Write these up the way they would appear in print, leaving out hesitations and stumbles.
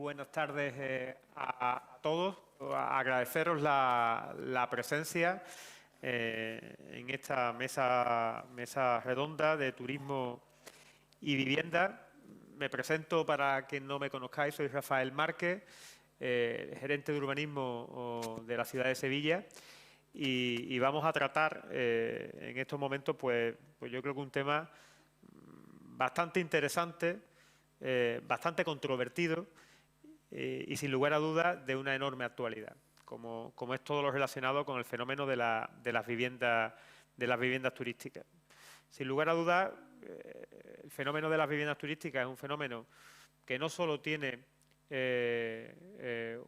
buenas tardes a todos. Agradeceros la presencia en esta mesa redonda de turismo y vivienda. Me presento para quien no me conozcáis, soy Rafael Márquez, gerente de urbanismo de la ciudad de Sevilla. Y vamos a tratar en estos momentos, pues yo creo que un tema bastante interesante, bastante controvertido y sin lugar a dudas de una enorme actualidad, como es todo lo relacionado con el fenómeno de las viviendas turísticas. Sin lugar a dudas, el fenómeno de las viviendas turísticas es un fenómeno que no solo tiene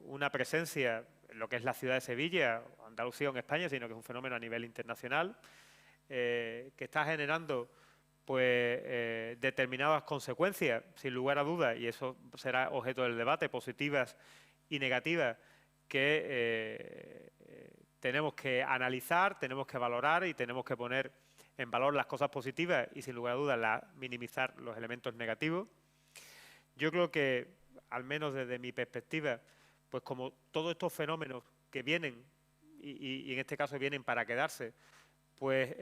una presencia en lo que es la ciudad de Sevilla o Andalucía o en España, sino que es un fenómeno a nivel internacional, que está generando pues determinadas consecuencias, sin lugar a dudas, y eso será objeto del debate, positivas y negativas, que tenemos que analizar, tenemos que valorar y tenemos que poner en valor las cosas positivas y, sin lugar a dudas, minimizar los elementos negativos. Yo creo que, al menos desde mi perspectiva, pues como todos estos fenómenos que vienen, y en este caso vienen para quedarse, pues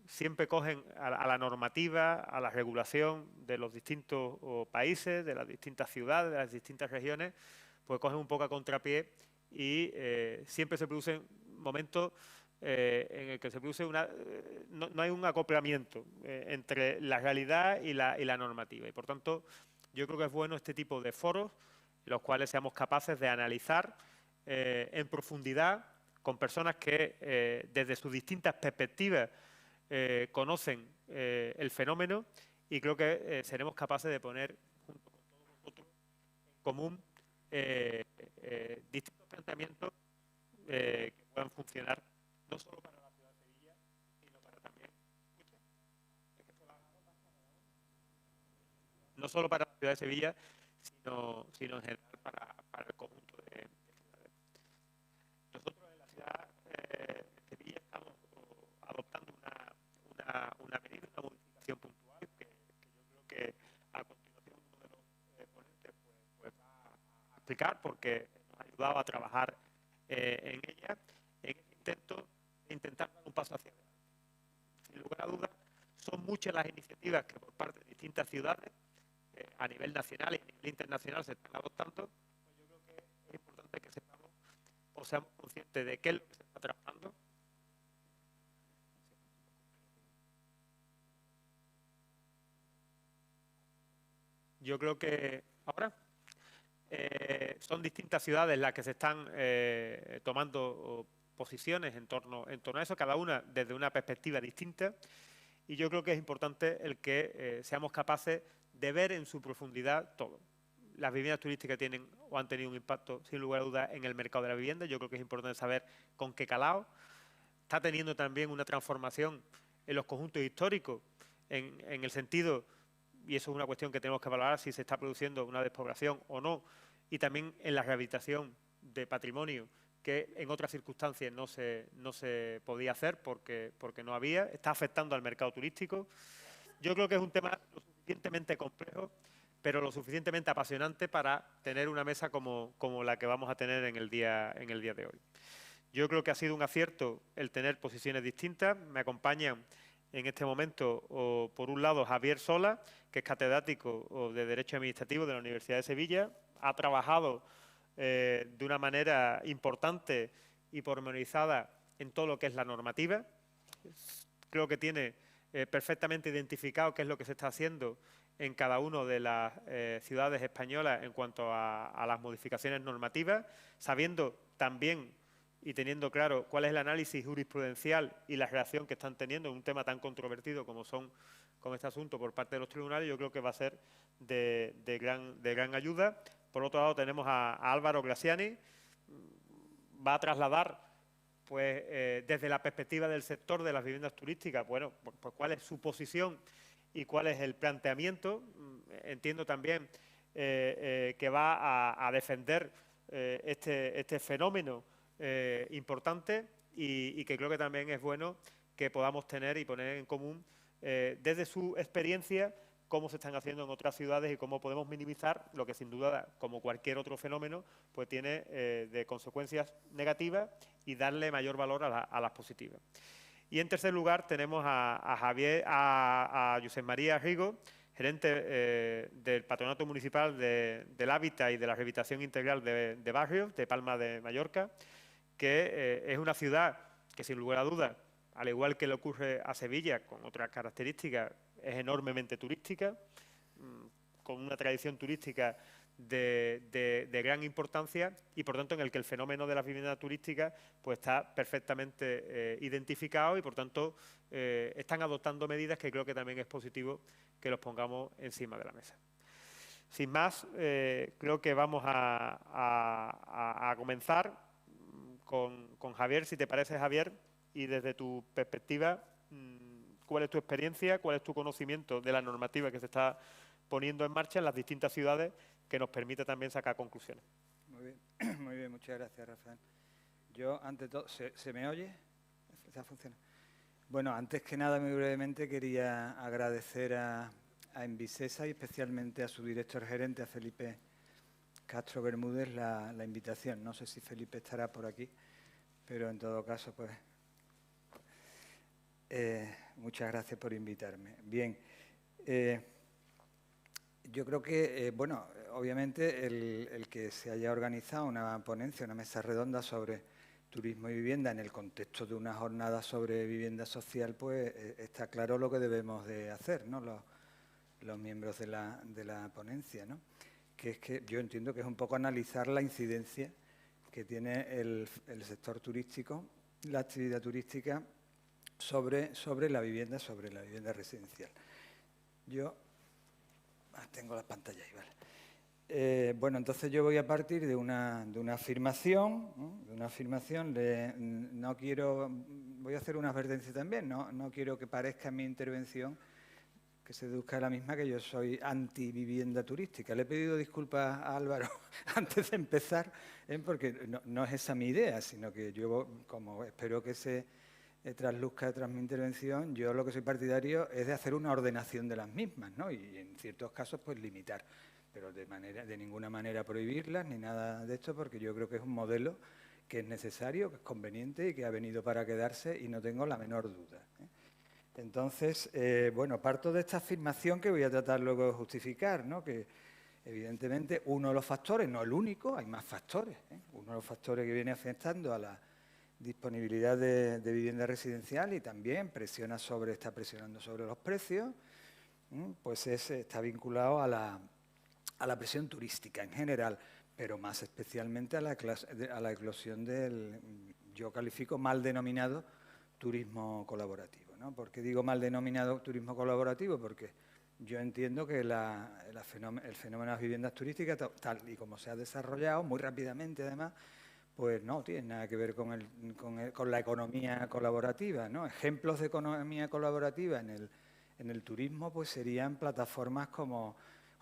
siempre cogen a la normativa, a la regulación de los distintos países, de las distintas ciudades, de las distintas regiones, pues cogen un poco a contrapié y siempre se producen momentos en el que se produce no hay un acoplamiento entre la realidad y la normativa. Y por tanto, yo creo que es bueno este tipo de foros en los cuales seamos capaces de analizar en profundidad con personas que desde sus distintas perspectivas conocen el fenómeno, y creo que seremos capaces de poner junto con todos vosotros en común distintos planteamientos que puedan funcionar no solo para la ciudad de Sevilla, sino para también no solo para la ciudad de Sevilla, sino en general para el conjunto de ciudades. Nosotros en la ciudad de Sevilla estamos adoptando una medida, una modificación puntual que yo creo que a continuación uno de los ponentes pues va a explicar, porque nos ha ayudado a trabajar en ella, en el intento de intentar dar un paso hacia adelante. Sin lugar a dudas, son muchas las iniciativas que por parte de distintas ciudades a nivel nacional y a nivel internacional se están adoptando. Pues yo creo que es importante que sepamos o seamos conscientes de qué es lo que se está trabajando. Yo creo que ahora son distintas ciudades las que se están tomando posiciones en torno a eso, cada una desde una perspectiva distinta, y yo creo que es importante el que seamos capaces de ver en su profundidad todo. Las viviendas turísticas tienen o han tenido un impacto, sin lugar a dudas, en el mercado de la vivienda. Yo creo que es importante saber con qué calado. Está teniendo también una transformación en los conjuntos históricos, en el sentido, y eso es una cuestión que tenemos que valorar, si se está produciendo una despoblación o no, y también en la rehabilitación de patrimonio, que en otras circunstancias no se podía hacer porque no había. Está afectando al mercado turístico. Yo creo que es un tema lo suficientemente complejo, pero lo suficientemente apasionante para tener una mesa como la que vamos a tener en el día de hoy. Yo creo que ha sido un acierto el tener posiciones distintas. Me acompañan en este momento, por un lado, Javier Sola, que es catedrático de Derecho Administrativo de la Universidad de Sevilla. Ha trabajado de una manera importante y pormenorizada en todo lo que es la normativa. Creo que tiene perfectamente identificado qué es lo que se está haciendo en cada una de las ciudades españolas en cuanto a las modificaciones normativas, sabiendo también y teniendo claro cuál es el análisis jurisprudencial y la reacción que están teniendo en un tema tan controvertido como este asunto por parte de los tribunales. Yo creo que va a ser de gran ayuda. Por otro lado, tenemos a Álvaro Graziani. Va a trasladar, pues, desde la perspectiva del sector de las viviendas turísticas, bueno, pues cuál es su posición y cuál es el planteamiento. Entiendo también que va a defender este fenómeno importante, y que creo que también es bueno que podamos tener y poner en común desde su experiencia cómo se están haciendo en otras ciudades y cómo podemos minimizar lo que sin duda, como cualquier otro fenómeno, pues tiene de consecuencias negativas y darle mayor valor a las positivas. Y en tercer lugar tenemos a Josep María Rigo, gerente del Patronato Municipal del Hábitat y de la Rehabilitación Integral de Barrios de Palma de Mallorca, que es una ciudad que sin lugar a dudas, al igual que le ocurre a Sevilla, con otras características, es enormemente turística, con una tradición turística de gran importancia y, por tanto, en el que el fenómeno de la vivienda turística pues, está perfectamente identificado y, por tanto, están adoptando medidas que creo que también es positivo que los pongamos encima de la mesa. Sin más, creo que vamos a comenzar con Javier, si te parece, Javier, y desde tu perspectiva, ¿cuál es tu experiencia, cuál es tu conocimiento de la normativa que se está poniendo en marcha en las distintas ciudades que nos permite también sacar conclusiones? Muy bien, muchas gracias, Rafael. Yo, ante todo, ¿se me oye? ¿Está funcionando? Bueno, antes que nada, muy brevemente, quería agradecer a Envisesa y especialmente a su director gerente, a Felipe Castro Bermúdez, la invitación. No sé si Felipe estará por aquí, pero en todo caso, pues, muchas gracias por invitarme. Bien, yo creo que, bueno, obviamente el que se haya organizado una ponencia, una mesa redonda sobre turismo y vivienda en el contexto de una jornada sobre vivienda social, pues está claro lo que debemos de hacer, ¿no? Los miembros de la ponencia, ¿no? Que es que yo entiendo que es un poco analizar la incidencia que tiene el sector turístico, la actividad turística sobre la vivienda residencial. Yo tengo la pantalla ahí, vale. Bueno, entonces yo voy a partir de una afirmación, ¿no? No quiero, voy a hacer una advertencia también, no quiero que parezca en mi intervención que se deduzca la misma que yo soy anti-vivienda turística. Le he pedido disculpas a Álvaro antes de empezar, porque no es esa mi idea, sino que yo, como espero que se trasluzca tras mi intervención, yo lo que soy partidario es de hacer una ordenación de las mismas, ¿no? Y en ciertos casos, pues limitar, pero de ninguna manera prohibirlas ni nada de esto, porque yo creo que es un modelo que es necesario, que es conveniente y que ha venido para quedarse y no tengo la menor duda, ¿eh? Entonces, bueno, parto de esta afirmación que voy a tratar luego de justificar, ¿no? Que evidentemente uno de los factores, no el único, hay más factores, ¿eh? Uno de los factores que viene afectando a la disponibilidad de vivienda residencial y también está presionando sobre los precios, pues está vinculado a la presión turística en general, pero más especialmente a la eclosión del, yo califico mal denominado, turismo colaborativo, ¿no? ¿Por qué digo mal denominado turismo colaborativo? Porque yo entiendo que el fenómeno de las viviendas turísticas, tal y como se ha desarrollado, muy rápidamente además, pues no tiene nada que ver con la economía colaborativa, ¿no? Ejemplos de economía colaborativa en el turismo pues serían plataformas como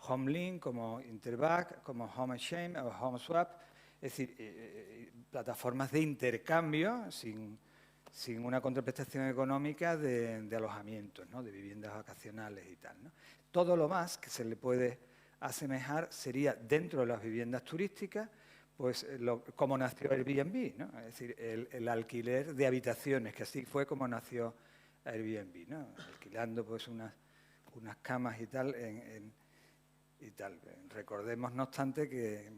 HomeLink, como Interbag, como HomeShame o HomeSwap, es decir, plataformas de intercambio sin una contraprestación económica de alojamientos, ¿no? De viviendas vacacionales y tal, ¿no? Todo lo más que se le puede asemejar sería dentro de las viviendas turísticas, pues como nació Airbnb, ¿no? Es decir, el alquiler de habitaciones, que así fue como nació Airbnb, ¿no? Alquilando pues unas camas y tal y tal. Recordemos, no obstante, que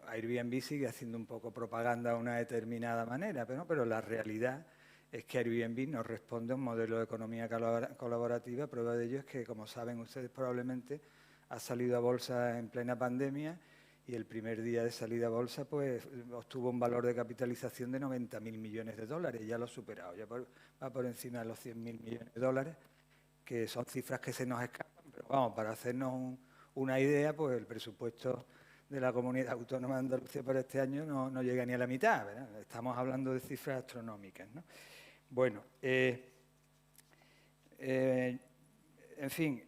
Airbnb sigue haciendo un poco propaganda de una determinada manera, pero la realidad es que Airbnb no responde a un modelo de economía colaborativa. Prueba de ello es que, como saben ustedes probablemente, ha salido a bolsa en plena pandemia y el primer día de salida a bolsa pues obtuvo un valor de capitalización de 90.000 millones de dólares. Ya lo ha superado, ya va por encima de los 100.000 millones de dólares, que son cifras que se nos escapan, pero vamos, para hacernos una idea, pues el presupuesto de la Comunidad Autónoma de Andalucía para este año no llega ni a la mitad, ¿verdad? Estamos hablando de cifras astronómicas, ¿no? Bueno, en fin,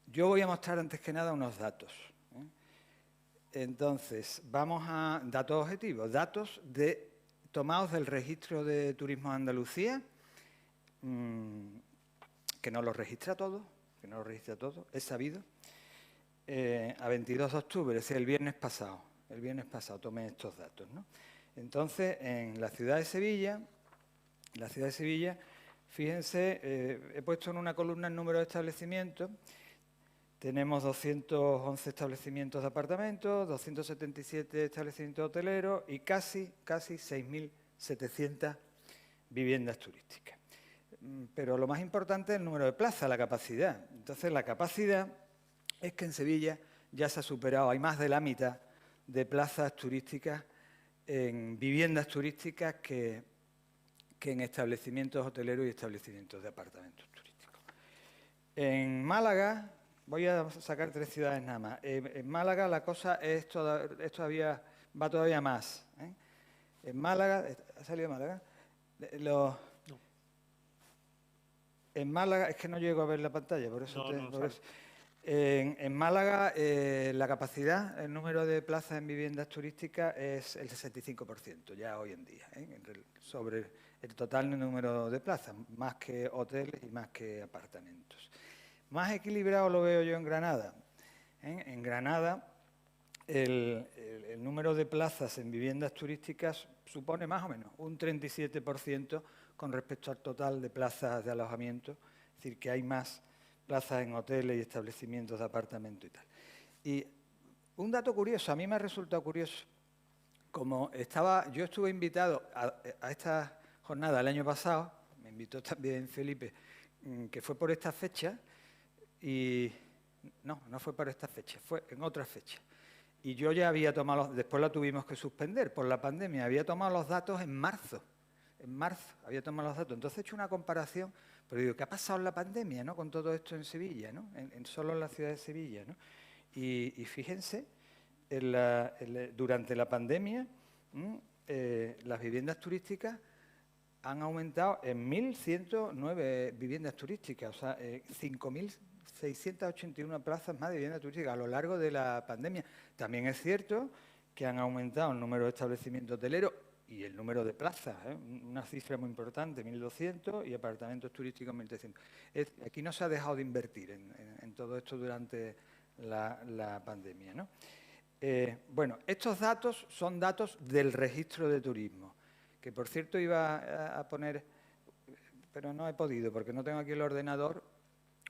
yo voy a mostrar antes que nada unos datos, ¿eh? Entonces, vamos a datos objetivos, datos tomados del Registro de Turismo de Andalucía, que no los registra todo, que no lo registra todo, es sabido, a 22 de octubre, es decir, el viernes pasado tomé estos datos, ¿no? Entonces, en la ciudad de Sevilla, fíjense, he puesto en una columna el número de establecimientos. Tenemos 211 establecimientos de apartamentos, 277 establecimientos hoteleros y casi 6.700 viviendas turísticas. Pero lo más importante es el número de plazas, la capacidad. Entonces, la capacidad es que en Sevilla ya se ha superado, hay más de la mitad de plazas turísticas en viviendas turísticas que en establecimientos hoteleros y establecimientos de apartamentos turísticos. En Málaga, voy a sacar 3 ciudades nada más. En Málaga la cosa va todavía más. En Málaga, ¿ha salido Málaga? No. En Málaga, es que no llego a ver la pantalla, por eso. En Málaga la capacidad, el número de plazas en viviendas turísticas es el 65% ya hoy en día, sobre el total número de plazas, más que hoteles y más que apartamentos. Más equilibrado lo veo yo en Granada. En Granada el número de plazas en viviendas turísticas supone más o menos un 37% con respecto al total de plazas de alojamiento, es decir, que hay más plazas en hoteles y establecimientos de apartamento y tal. Y un dato curioso, a mí me ha resultado curioso, yo estuve invitado a esta jornada el año pasado, me invitó también Felipe, que fue por esta fecha, y no fue por esta fecha, fue en otra fecha. Y yo ya había tomado, después la tuvimos que suspender por la pandemia, había tomado los datos en marzo había tomado los datos. Entonces he hecho una comparación, pero digo, ¿qué ha pasado en la pandemia, ¿no? Con todo esto en Sevilla, ¿no? Solo en la ciudad de Sevilla, ¿no? Y fíjense, durante la pandemia las viviendas turísticas han aumentado en 1.109 viviendas turísticas, o sea, 5.681 plazas más de viviendas turísticas a lo largo de la pandemia. También es cierto que han aumentado el número de establecimientos hoteleros y el número de plazas, una cifra muy importante, 1.200, y apartamentos turísticos 1.300. Aquí no se ha dejado de invertir en todo esto durante la pandemia, ¿no? Bueno, estos datos son datos del registro de turismo, que por cierto iba a poner, pero no he podido porque no tengo aquí el ordenador,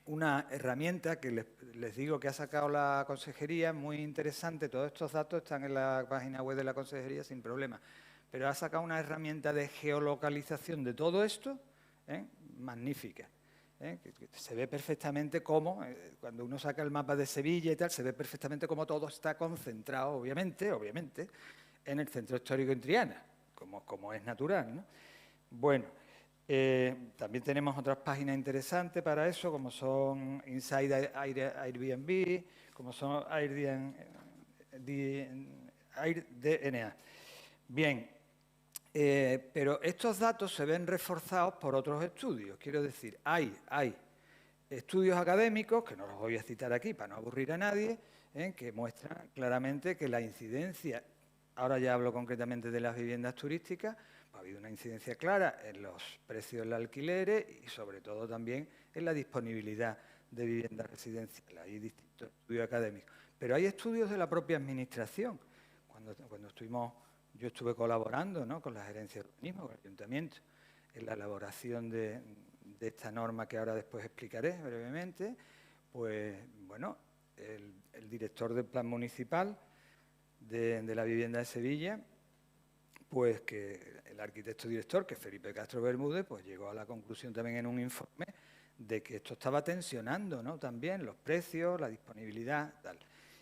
una herramienta que les digo que ha sacado la Consejería, muy interesante. Todos estos datos están en la página web de la Consejería sin problema. Pero ha sacado una herramienta de geolocalización de todo esto, magnífica. Que se ve perfectamente cómo, cuando uno saca el mapa de Sevilla y tal, se ve perfectamente cómo todo está concentrado, obviamente, en el centro histórico en Triana, como es natural, ¿no? Bueno, también tenemos otras páginas interesantes para eso, como son Inside Airbnb, como son AirDNA. Bien, pero estos datos se ven reforzados por otros estudios. Quiero decir, hay estudios académicos, que no los voy a citar aquí para no aburrir a nadie, que muestran claramente que la incidencia, ahora ya hablo concretamente de las viviendas turísticas, ha habido una incidencia clara en los precios de los alquileres y sobre todo también en la disponibilidad de viviendas residenciales. Hay distintos estudios académicos. Pero hay estudios de la propia administración. Yo estuve colaborando, ¿no?, con la Gerencia de Urbanismo, con el Ayuntamiento, en la elaboración de esta norma que ahora después explicaré brevemente. Pues, bueno, el director del Plan Municipal de la Vivienda de Sevilla, pues que el arquitecto director, que es Felipe Castro Bermúdez, pues llegó a la conclusión también en un informe de que esto estaba tensionando, ¿no?, también los precios, la disponibilidad, tal.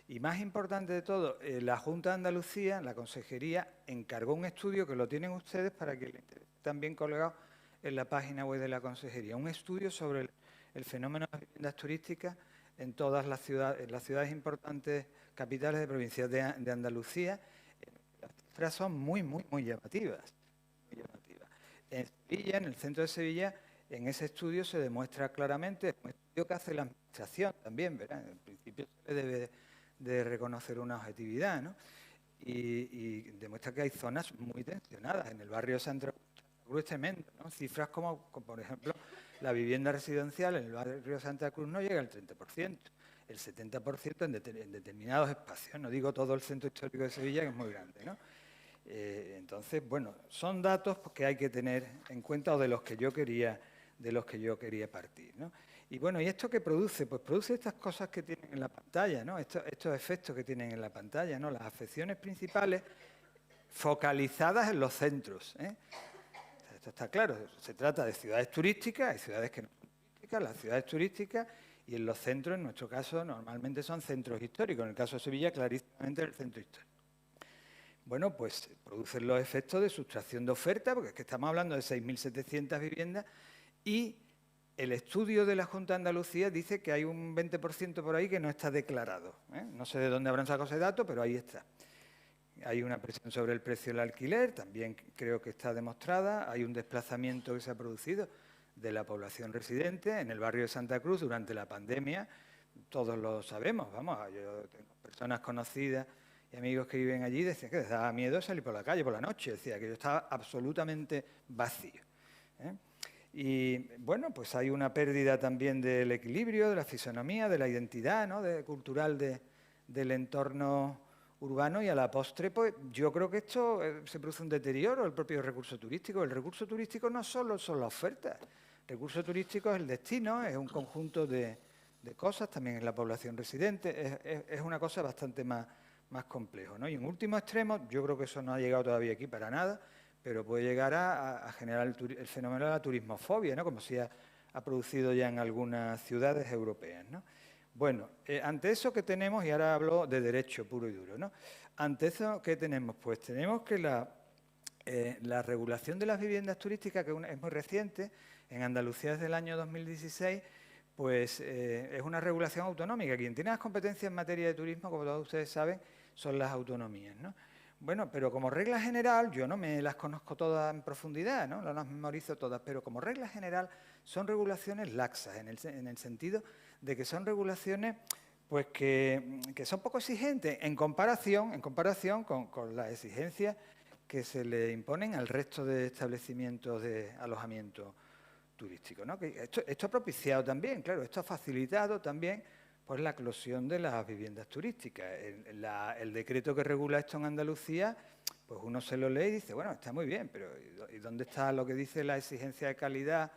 Y más importante de todo, la Junta de Andalucía, la Consejería, encargó un estudio que lo tienen ustedes para que también colgado en la página web de la Consejería, un estudio sobre el fenómeno de las viviendas turísticas en todas las ciudades importantes, capitales de provincias de Andalucía. Las cifras son muy llamativas. En Sevilla, en el centro de Sevilla, en ese estudio se demuestra claramente, un estudio que hace la Administración también, ¿verdad? En principio se debe de reconocer una objetividad, ¿no? Y demuestra que hay zonas muy tensionadas. En el barrio de Santa Cruz es tremendo, ¿no? Cifras como por ejemplo, la vivienda residencial en el barrio de Santa Cruz no llega al 30%, el 70% en determinados espacios. No digo todo el centro histórico de Sevilla, que es muy grande, ¿no? Entonces, bueno, son datos que hay que tener en cuenta o de los que yo quería partir, ¿no? Y bueno, ¿y esto qué produce? Pues produce estas cosas que tienen en la pantalla, ¿no? Estos efectos que tienen en la pantalla, ¿no? Las afecciones principales focalizadas en los centros, ¿eh? Esto está claro, se trata de ciudades turísticas, hay ciudades que no son turísticas, las ciudades turísticas, y en los centros, en nuestro caso, normalmente son centros históricos. En el caso de Sevilla, clarísimamente el centro histórico. Bueno, pues producen los efectos de sustracción de oferta, porque es que estamos hablando de 6.700 viviendas, y el estudio de la Junta de Andalucía dice que hay un 20% por ahí que no está declarado, ¿eh? No sé de dónde habrán sacado ese dato, pero ahí está. Hay una presión sobre el precio del alquiler, también creo que está demostrada. Hay un desplazamiento que se ha producido de la población residente en el barrio de Santa Cruz durante la pandemia. Todos lo sabemos, vamos, yo tengo personas conocidas y amigos que viven allí, decían que les daba miedo salir por la calle por la noche, decía que yo estaba absolutamente vacío, ¿eh? Y bueno, pues hay una pérdida también del equilibrio, de la fisonomía, de la identidad, ¿no?, cultural del entorno urbano, y a la postre, pues yo creo que esto se produce un deterioro del propio recurso turístico. El recurso turístico no solo son las ofertas, el recurso turístico es el destino, es un conjunto de cosas, también es la población residente, es una cosa bastante más complejo, ¿no? Y en último extremo, yo creo que eso no ha llegado todavía aquí para nada, pero puede llegar a generar el fenómeno de la turismofobia, ¿no?, como se ha producido ya en algunas ciudades europeas, ¿no? Bueno, ante eso que tenemos, y ahora hablo de derecho puro y duro, ¿no? Ante eso, ¿qué tenemos? Pues tenemos que la regulación de las viviendas turísticas, que es muy reciente, en Andalucía desde el año 2016, pues es una regulación autonómica. Quien tiene las competencias en materia de turismo, como todos ustedes saben, son las autonomías, ¿no? Bueno, pero como regla general, yo no me las conozco todas en profundidad, ¿no? No las memorizo todas, pero como regla general son regulaciones laxas, en el sentido de que son regulaciones pues que son poco exigentes en comparación con las exigencias que se le imponen al resto de establecimientos de alojamiento turístico, ¿no? Que esto ha propiciado también, claro, esto ha facilitado también pues la eclosión de las viviendas turísticas. El decreto que regula esto en Andalucía, pues uno se lo lee y dice, bueno, está muy bien, pero ¿y dónde está lo que dice la exigencia de calidad?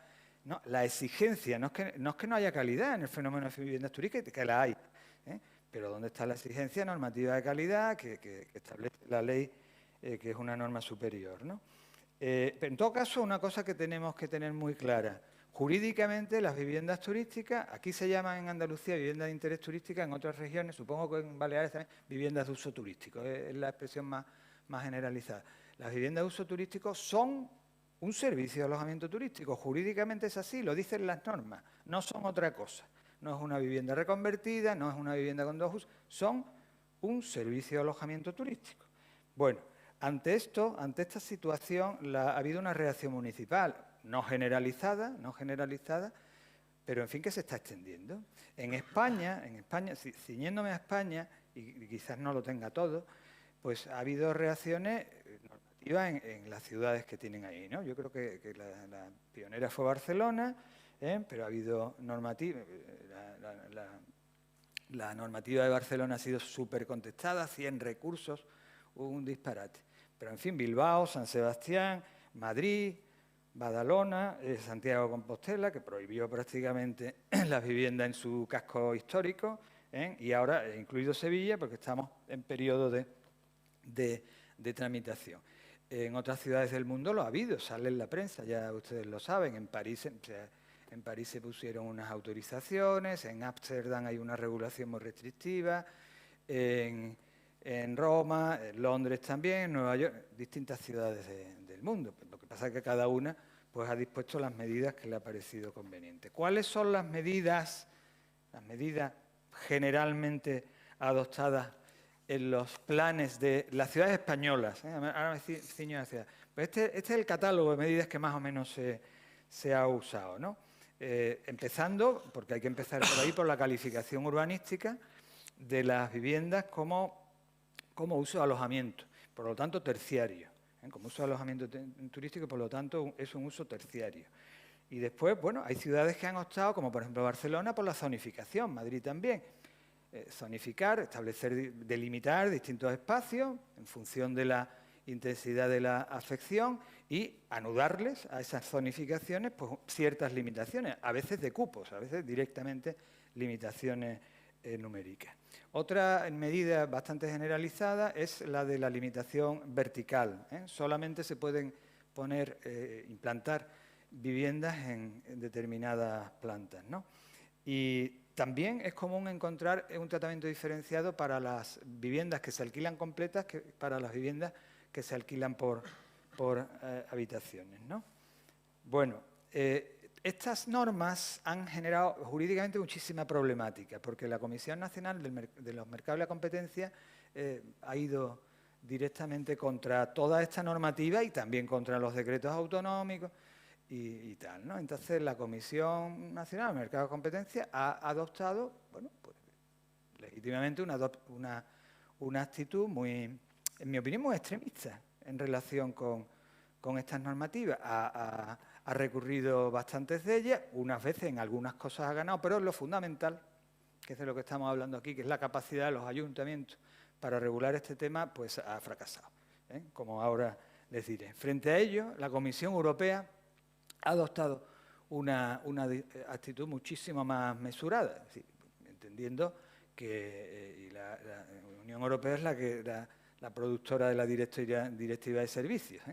No, la exigencia, no es que no haya calidad en el fenómeno de viviendas turísticas, que la hay, ¿eh? Pero ¿dónde está la exigencia normativa de calidad que establece la ley, que es una norma superior, ¿no? Pero en todo caso, una cosa que tenemos que tener muy clara: jurídicamente, las viviendas turísticas, aquí se llaman en Andalucía viviendas de interés turístico, en otras regiones, supongo que en Baleares también, viviendas de uso turístico, es la expresión más generalizada. Las viviendas de uso turístico son un servicio de alojamiento turístico, jurídicamente es así, lo dicen las normas, no son otra cosa. No es una vivienda reconvertida, no es una vivienda con dos usos, son un servicio de alojamiento turístico. Bueno, ante esta situación ha habido una reacción municipal, no generalizada, pero en fin que se está extendiendo. En España, ciñéndome a España, y quizás no lo tenga todo, pues ha habido reacciones normativas en las ciudades que tienen ahí, ¿no? Yo creo que la pionera fue Barcelona, pero ha habido normativa. La normativa de Barcelona ha sido súper contestada, 100 recursos, un disparate. Pero en fin, Bilbao, San Sebastián, Madrid, Badalona, Santiago de Compostela, que prohibió prácticamente las viviendas en su casco histórico, y ahora incluido Sevilla, porque estamos en periodo de tramitación. En otras ciudades del mundo lo ha habido, sale en la prensa, ya ustedes lo saben. En París se pusieron unas autorizaciones, en Ámsterdam hay una regulación muy restrictiva, en Roma, en Londres también, en Nueva York, distintas ciudades del mundo. Lo que pasa es que cada una pues, ha dispuesto las medidas que le ha parecido conveniente. ¿Cuáles son las medidas generalmente adoptadas en los planes de las ciudades españolas? Ahora me ciño a la ciudad. Pues este es el catálogo de medidas que más o menos se ha usado, ¿no? Empezando, porque hay que empezar por ahí, por la calificación urbanística de las viviendas como uso de alojamiento, por lo tanto terciario, como uso de alojamiento turístico, por lo tanto es un uso terciario. Y después, bueno, hay ciudades que han optado, como por ejemplo Barcelona, por la zonificación, Madrid también. Zonificar, establecer, delimitar distintos espacios en función de la intensidad de la afección y anudarles a esas zonificaciones pues, ciertas limitaciones, a veces de cupos, a veces directamente limitaciones numéricas. Otra medida bastante generalizada es la de la limitación vertical. Solamente se pueden implantar viviendas en determinadas plantas, ¿no? Y también es común encontrar un tratamiento diferenciado para las viviendas que se alquilan completas que para las viviendas que se alquilan por habitaciones, ¿no? Bueno, estas normas han generado jurídicamente muchísima problemática, porque la Comisión Nacional de los Mercados y la Competencia ha ido directamente contra toda esta normativa y también contra los decretos autonómicos y tal, ¿no? Entonces, la Comisión Nacional de Mercados y Competencia ha adoptado, bueno, pues, legítimamente una actitud muy, en mi opinión, muy extremista en relación con estas normativas. Ha recurrido bastantes de ellas, unas veces en algunas cosas ha ganado, pero lo fundamental, que es de lo que estamos hablando aquí, que es la capacidad de los ayuntamientos para regular este tema, pues ha fracasado, como ahora les diré. Frente a ello, la Comisión Europea ha adoptado una actitud muchísimo más mesurada, es decir, entendiendo que la Unión Europea es la productora de la directiva de servicios,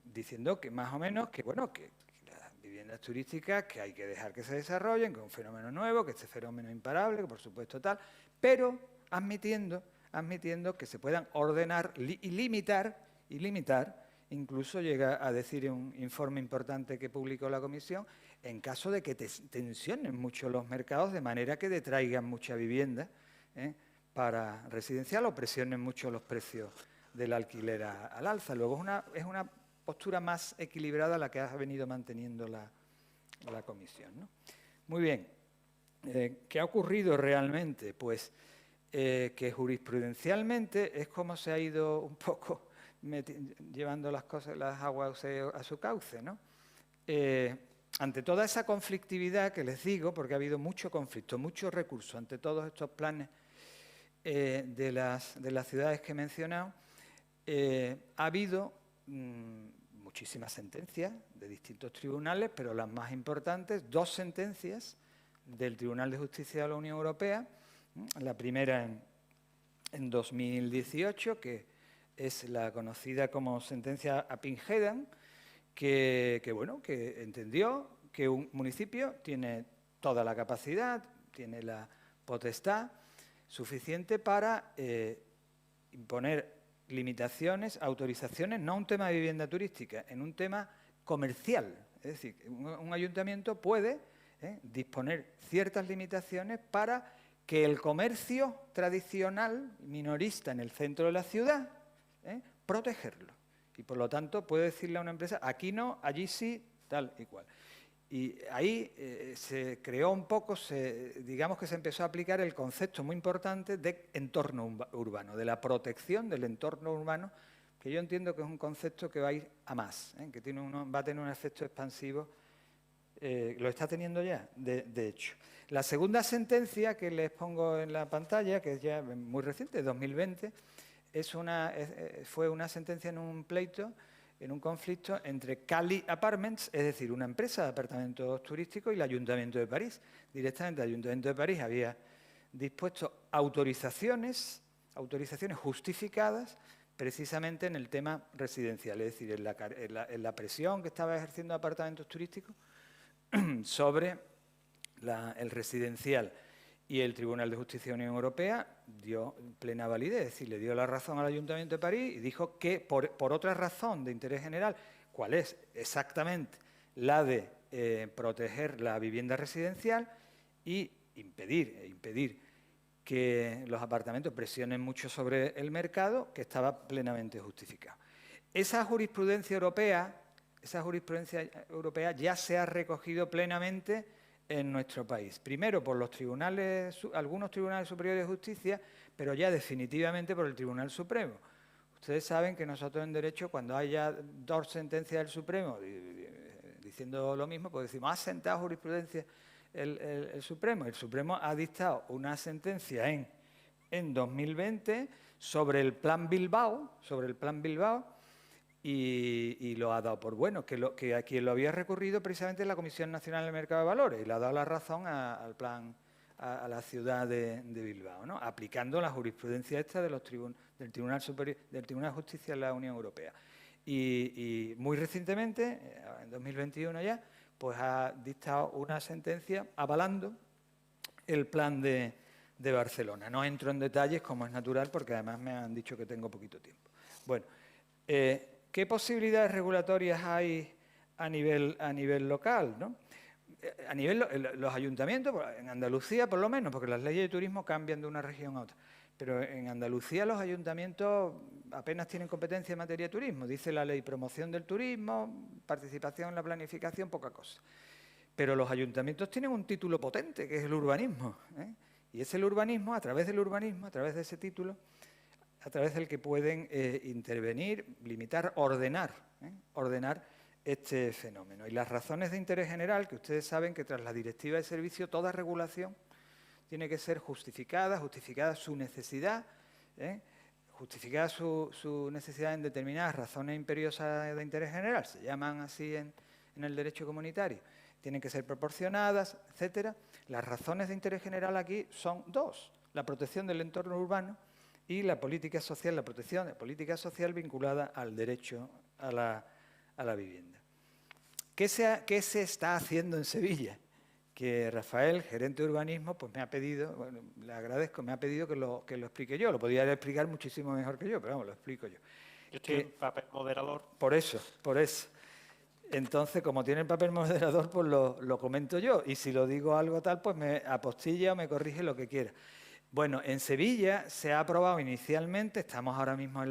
diciendo que más o menos que, bueno, que las viviendas turísticas que hay que dejar que se desarrollen, que es un fenómeno nuevo, que este fenómeno es imparable, que por supuesto tal, pero admitiendo que se puedan ordenar y limitar, incluso llega a decir en un informe importante que publicó la Comisión, en caso de que tensionen mucho los mercados de manera que detraigan mucha vivienda para residencial o presionen mucho los precios del alquiler al alza. Luego es una postura más equilibrada la que ha venido manteniendo la Comisión, ¿no? Muy bien. ¿Qué ha ocurrido realmente? Pues que jurisprudencialmente es como se ha ido un poco llevando las aguas a su cauce, ¿no? Ante toda esa conflictividad que les digo, porque ha habido mucho conflicto, mucho recurso ante todos estos planes de las ciudades que he mencionado, ha habido muchísimas sentencias de distintos tribunales, pero las más importantes, 2 sentencias del Tribunal de Justicia de la Unión Europea, la primera en 2018, que es la conocida como sentencia Appingedam, que entendió que un municipio tiene toda la capacidad, tiene la potestad suficiente para imponer limitaciones, autorizaciones, no un tema de vivienda turística, en un tema comercial. Es decir, un ayuntamiento puede disponer ciertas limitaciones para que el comercio tradicional minorista en el centro de la ciudad, protegerlo. Y por lo tanto puede decirle a una empresa, aquí no, allí sí, tal y cual. Y ahí se creó un poco, digamos que se empezó a aplicar el concepto muy importante de entorno urbano, de la protección del entorno urbano, que yo entiendo que es un concepto que va a ir a más, que va a tener un efecto expansivo. Lo está teniendo ya, de hecho. La segunda sentencia que les pongo en la pantalla, que es ya muy reciente, de 2020, fue una sentencia en un pleito, en un conflicto entre Cali Apartments, es decir, una empresa de apartamentos turísticos, y el Ayuntamiento de París. Directamente el Ayuntamiento de París había dispuesto autorizaciones justificadas precisamente en el tema residencial, es decir, en la presión que estaba ejerciendo apartamentos turísticos sobre el residencial. Y el Tribunal de Justicia de la Unión Europea dio plena validez, es decir, le dio la razón al Ayuntamiento de París y dijo que por otra razón de interés general, ¿cuál es? Exactamente la de proteger la vivienda residencial y impedir que los apartamentos presionen mucho sobre el mercado, que estaba plenamente justificado. Esa jurisprudencia europea ya se ha recogido plenamente en nuestro país. Primero por algunos tribunales superiores de justicia, pero ya definitivamente por el Tribunal Supremo. Ustedes saben que nosotros en Derecho, cuando haya 2 sentencias del Supremo diciendo lo mismo, pues decimos, ha sentado jurisprudencia el Supremo. El Supremo ha dictado una sentencia en 2020 sobre el Plan Bilbao, y lo ha dado por bueno, que a quien lo había recurrido precisamente es la Comisión Nacional del Mercado de Valores, y le ha dado la razón al plan, a la ciudad de Bilbao, ¿no? Aplicando la jurisprudencia esta del Tribunal Superior, del Tribunal de Justicia de la Unión Europea. Y muy recientemente, en 2021 ya, pues ha dictado una sentencia avalando el plan de Barcelona. No entro en detalles, como es natural, porque además me han dicho que tengo poquito tiempo. Bueno, ¿qué posibilidades regulatorias hay a nivel local, ¿no? A nivel los ayuntamientos, en Andalucía por lo menos, porque las leyes de turismo cambian de una región a otra, pero en Andalucía los ayuntamientos apenas tienen competencia en materia de turismo. Dice la ley promoción del turismo, participación en la planificación, poca cosa. Pero los ayuntamientos tienen un título potente, que es el urbanismo, ¿eh? Y es el urbanismo, a través del urbanismo, a través de ese título, a través del que pueden intervenir, limitar, ordenar este fenómeno. Y las razones de interés general, que ustedes saben que tras la directiva de servicio, toda regulación tiene que ser justificada su necesidad, justificada su necesidad en determinadas razones imperiosas de interés general, se llaman así en el derecho comunitario, tienen que ser proporcionadas, etcétera. Las razones de interés general aquí son dos: la protección del entorno urbano y la política social, la protección de política social vinculada al derecho a la vivienda. ¿Qué se está haciendo en Sevilla? Que Rafael, gerente de urbanismo, pues me ha pedido, bueno, le agradezco, me ha pedido que lo explique yo. Lo podría explicar muchísimo mejor que yo, pero vamos, lo explico yo. Yo estoy en papel moderador. Por eso. Entonces, como tiene el papel moderador, pues lo comento yo. Y si lo digo algo tal, pues me apostilla o me corrige lo que quiera. Bueno, en Sevilla se ha aprobado inicialmente, se está ahora mismo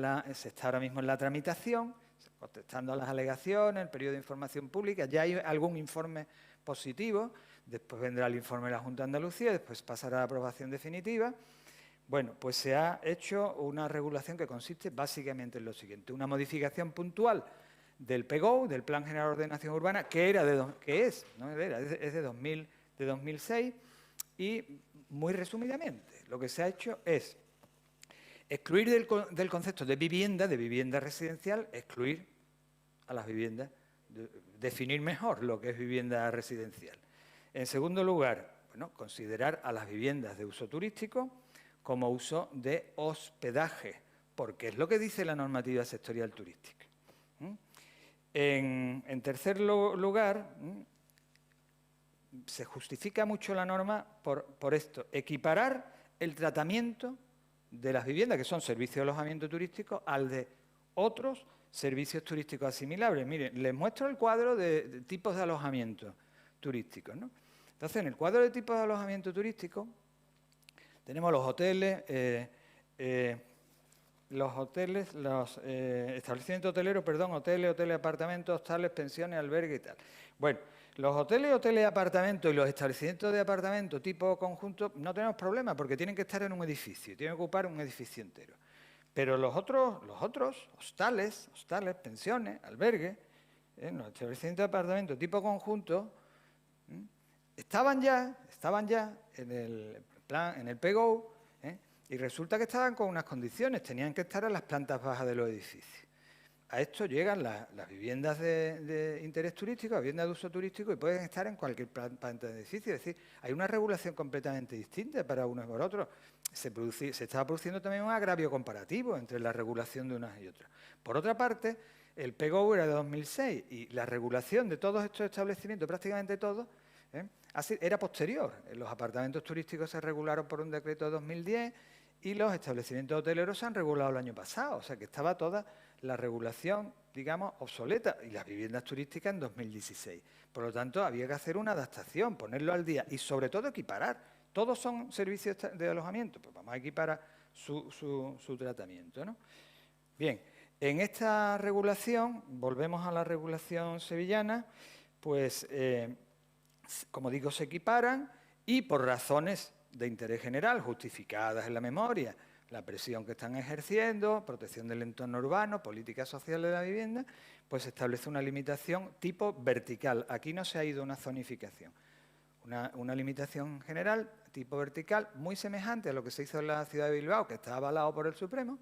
en la tramitación, contestando a las alegaciones, el periodo de información pública, ya hay algún informe positivo, después vendrá el informe de la Junta de Andalucía, después pasará a la aprobación definitiva. Bueno, pues se ha hecho una regulación que consiste básicamente en lo siguiente: una modificación puntual del PGO, del Plan General de Ordenación Urbana, es de 2006, y muy resumidamente lo que se ha hecho es excluir del concepto de vivienda residencial, excluir a las viviendas, definir mejor lo que es vivienda residencial. En segundo lugar, bueno, considerar a las viviendas de uso turístico como uso de hospedaje, porque es lo que dice la normativa sectorial turística. En tercer lugar, se justifica mucho la norma por esto: equiparar el tratamiento de las viviendas, que son servicios de alojamiento turístico, al de otros servicios turísticos asimilables. Miren, les muestro el cuadro de tipos de alojamiento turísticos, ¿no? Entonces, en el cuadro de tipos de alojamiento turístico tenemos los hoteles, los establecimientos hoteleros, hoteles, apartamentos, hostales, pensiones, albergues y tal. Bueno, los hoteles, apartamentos y los establecimientos de apartamentos tipo conjunto no tenemos problema, porque tienen que estar en un edificio, tienen que ocupar un edificio entero. Pero los otros hostales, pensiones, albergues, los establecimientos de apartamentos tipo conjunto, estaban ya en el PGO, y resulta que estaban con unas condiciones: tenían que estar en las plantas bajas de los edificios. A esto llegan las viviendas de interés turístico, viviendas de uso turístico, y pueden estar en cualquier planta de edificio. Es decir, hay una regulación completamente distinta para unos y para otros. Se estaba produciendo también un agravio comparativo entre la regulación de unas y otras. Por otra parte, el PGO era de 2006 y la regulación de todos estos establecimientos, prácticamente todos, era posterior. Los apartamentos turísticos se regularon por un decreto de 2010 y los establecimientos hoteleros se han regulado el año pasado. O sea que estaba toda la regulación, digamos, obsoleta, y las viviendas turísticas en 2016. Por lo tanto, había que hacer una adaptación, ponerlo al día y, sobre todo, equiparar. Todos son servicios de alojamiento, pues vamos a equiparar su tratamiento, ¿no? Bien, en esta regulación, volvemos a la regulación sevillana, pues, como digo, se equiparan, y por razones de interés general, justificadas en la memoria, la presión que están ejerciendo, protección del entorno urbano, política social de la vivienda, pues se establece una limitación tipo vertical. Aquí no se ha ido a una zonificación. Una limitación general, tipo vertical, muy semejante a lo que se hizo en la ciudad de Bilbao, que está avalado por el Supremo,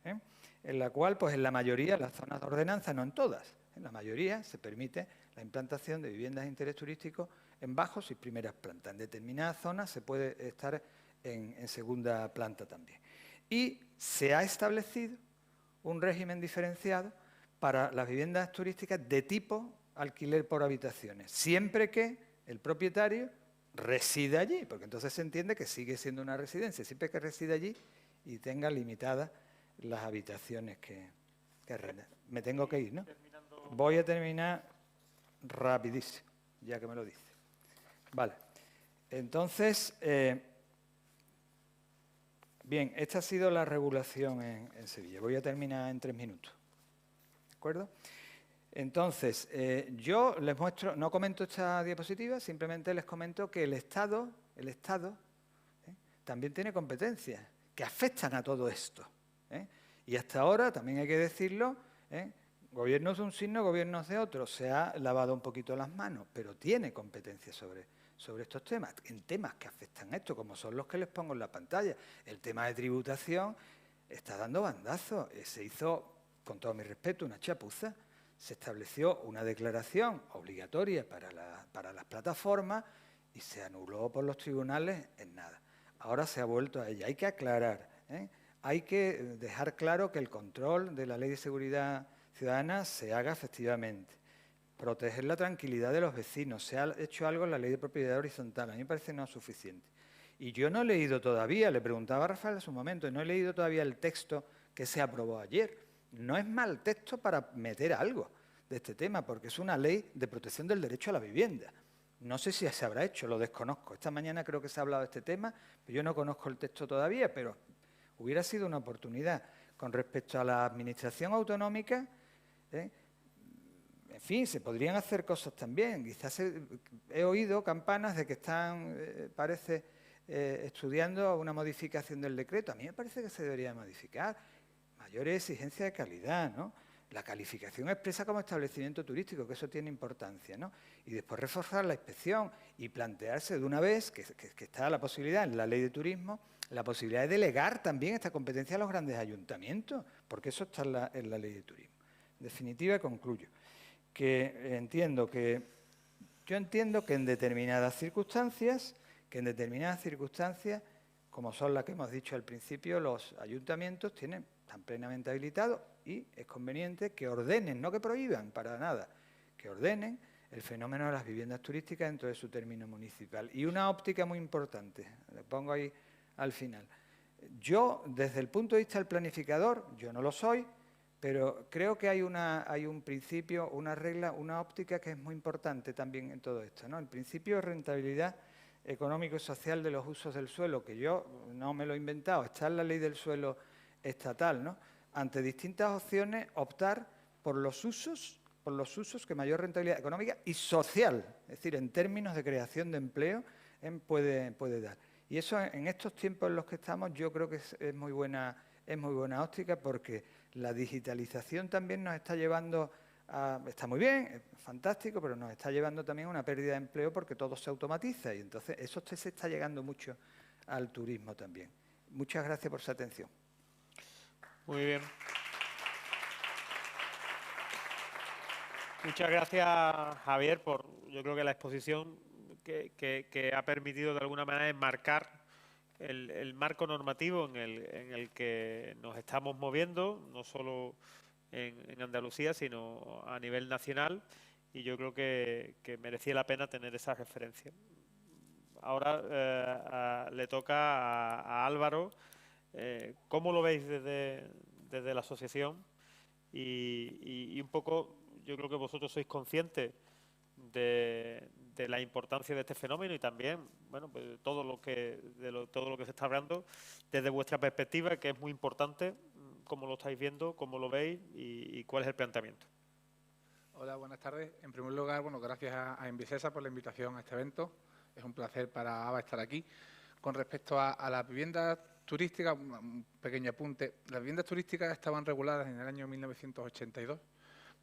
en la cual, pues en la mayoría de las zonas de ordenanza, no en todas, en la mayoría se permite la implantación de viviendas de interés turístico en bajos y primeras plantas. En determinadas zonas se puede estar en segunda planta también. Y se ha establecido un régimen diferenciado para las viviendas turísticas de tipo alquiler por habitaciones, siempre que el propietario resida allí, porque entonces se entiende que sigue siendo una residencia, siempre que resida allí y tenga limitadas las habitaciones que arrenda. Me tengo que ir, ¿no? Voy a terminar rapidísimo, ya que me lo dice. Vale. Entonces, bien, esta ha sido la regulación en Sevilla. Voy a terminar en 3 minutos. ¿De acuerdo? Entonces, yo les muestro, no comento esta diapositiva, simplemente les comento que el Estado también tiene competencias que afectan a todo esto. Y hasta ahora, también hay que decirlo, gobiernos de un signo, gobiernos de otro, se ha lavado un poquito las manos, pero tiene competencias sobre estos temas, en temas que afectan a esto, como son los que les pongo en la pantalla. El tema de tributación está dando bandazos, se hizo, con todo mi respeto, una chapuza. Se estableció una declaración obligatoria para las plataformas y se anuló por los tribunales en nada. Ahora se ha vuelto a ella. Hay que aclarar, hay que dejar claro que el control de la Ley de Seguridad Ciudadana se haga efectivamente. Proteger la tranquilidad de los vecinos. Se ha hecho algo en la Ley de Propiedad Horizontal. A mí me parece no suficiente. Y yo no he leído todavía, le preguntaba a Rafael hace un momento, no he leído todavía el texto que se aprobó ayer. No es mal texto para meter algo de este tema, porque es una ley de protección del derecho a la vivienda. No sé si se habrá hecho, lo desconozco. Esta mañana creo que se ha hablado de este tema, pero yo no conozco el texto todavía, pero hubiera sido una oportunidad. Con respecto a la administración autonómica, en fin, se podrían hacer cosas también. Quizás he oído campanas de que están, parece, estudiando una modificación del decreto. A mí me parece que se debería modificar. Mayores exigencias de calidad, ¿no? La calificación expresa como establecimiento turístico, que eso tiene importancia, ¿no? Y después reforzar la inspección y plantearse de una vez, que está la posibilidad en la Ley de Turismo, la posibilidad de delegar también esta competencia a los grandes ayuntamientos, porque eso está en la Ley de Turismo. En definitiva, concluyo, que yo entiendo que en determinadas circunstancias, como son las que hemos dicho al principio, los ayuntamientos están plenamente habilitados y es conveniente que ordenen, no que prohíban para nada, que ordenen el fenómeno de las viviendas turísticas dentro de su término municipal. Y una óptica muy importante, le pongo ahí al final. Yo, desde el punto de vista del planificador, yo no lo soy, pero creo que hay un principio, una regla, una óptica que es muy importante también en todo esto, ¿no? El principio de rentabilidad económico y social de los usos del suelo, que yo no me lo he inventado, está en la Ley del Suelo estatal, ¿no? Ante distintas opciones, optar por los usos que mayor rentabilidad económica y social, es decir, en términos de creación de empleo, puede dar. Y eso, en estos tiempos en los que estamos, yo creo que es muy buena óptica, porque la digitalización también nos está llevando a, está muy bien, es fantástico, pero nos está llevando también a una pérdida de empleo porque todo se automatiza y entonces eso se está llegando mucho al turismo también. Muchas gracias por su atención. Muy bien. Muchas gracias, Javier, por, yo creo que la exposición que ha permitido de alguna manera enmarcar el marco normativo en el que nos estamos moviendo, no solo en Andalucía, sino a nivel nacional, y yo creo que merecía la pena tener esa referencia. Ahora le toca a Álvaro. ¿Cómo lo veis desde la asociación? Y un poco, yo creo que vosotros sois conscientes de la importancia de este fenómeno y también, bueno, pues de todo lo que se está hablando desde vuestra perspectiva, que es muy importante. ¿Cómo lo estáis viendo? ¿Cómo lo veis? ¿Y cuál es el planteamiento? Hola, buenas tardes. En primer lugar, bueno, gracias a Envisesa por la invitación a este evento. Es un placer para ABA estar aquí. Con respecto a las viviendas turísticas, un pequeño apunte, las viviendas turísticas estaban reguladas en el año 1982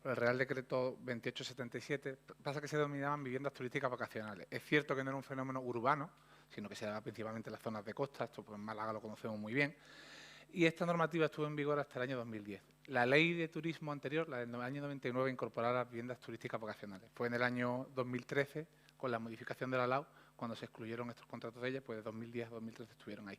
por el Real Decreto 2877, pasa que se denominaban viviendas turísticas vacacionales. Es cierto que no era un fenómeno urbano, sino que se daba principalmente en las zonas de costa, esto pues en Málaga lo conocemos muy bien, y esta normativa estuvo en vigor hasta el año 2010. La ley de turismo anterior, la del año 99, incorporaba las viviendas turísticas vacacionales. Fue en el año 2013, con la modificación de la LAU, cuando se excluyeron estos contratos de ellas, pues de 2010 a 2013 estuvieron ahí.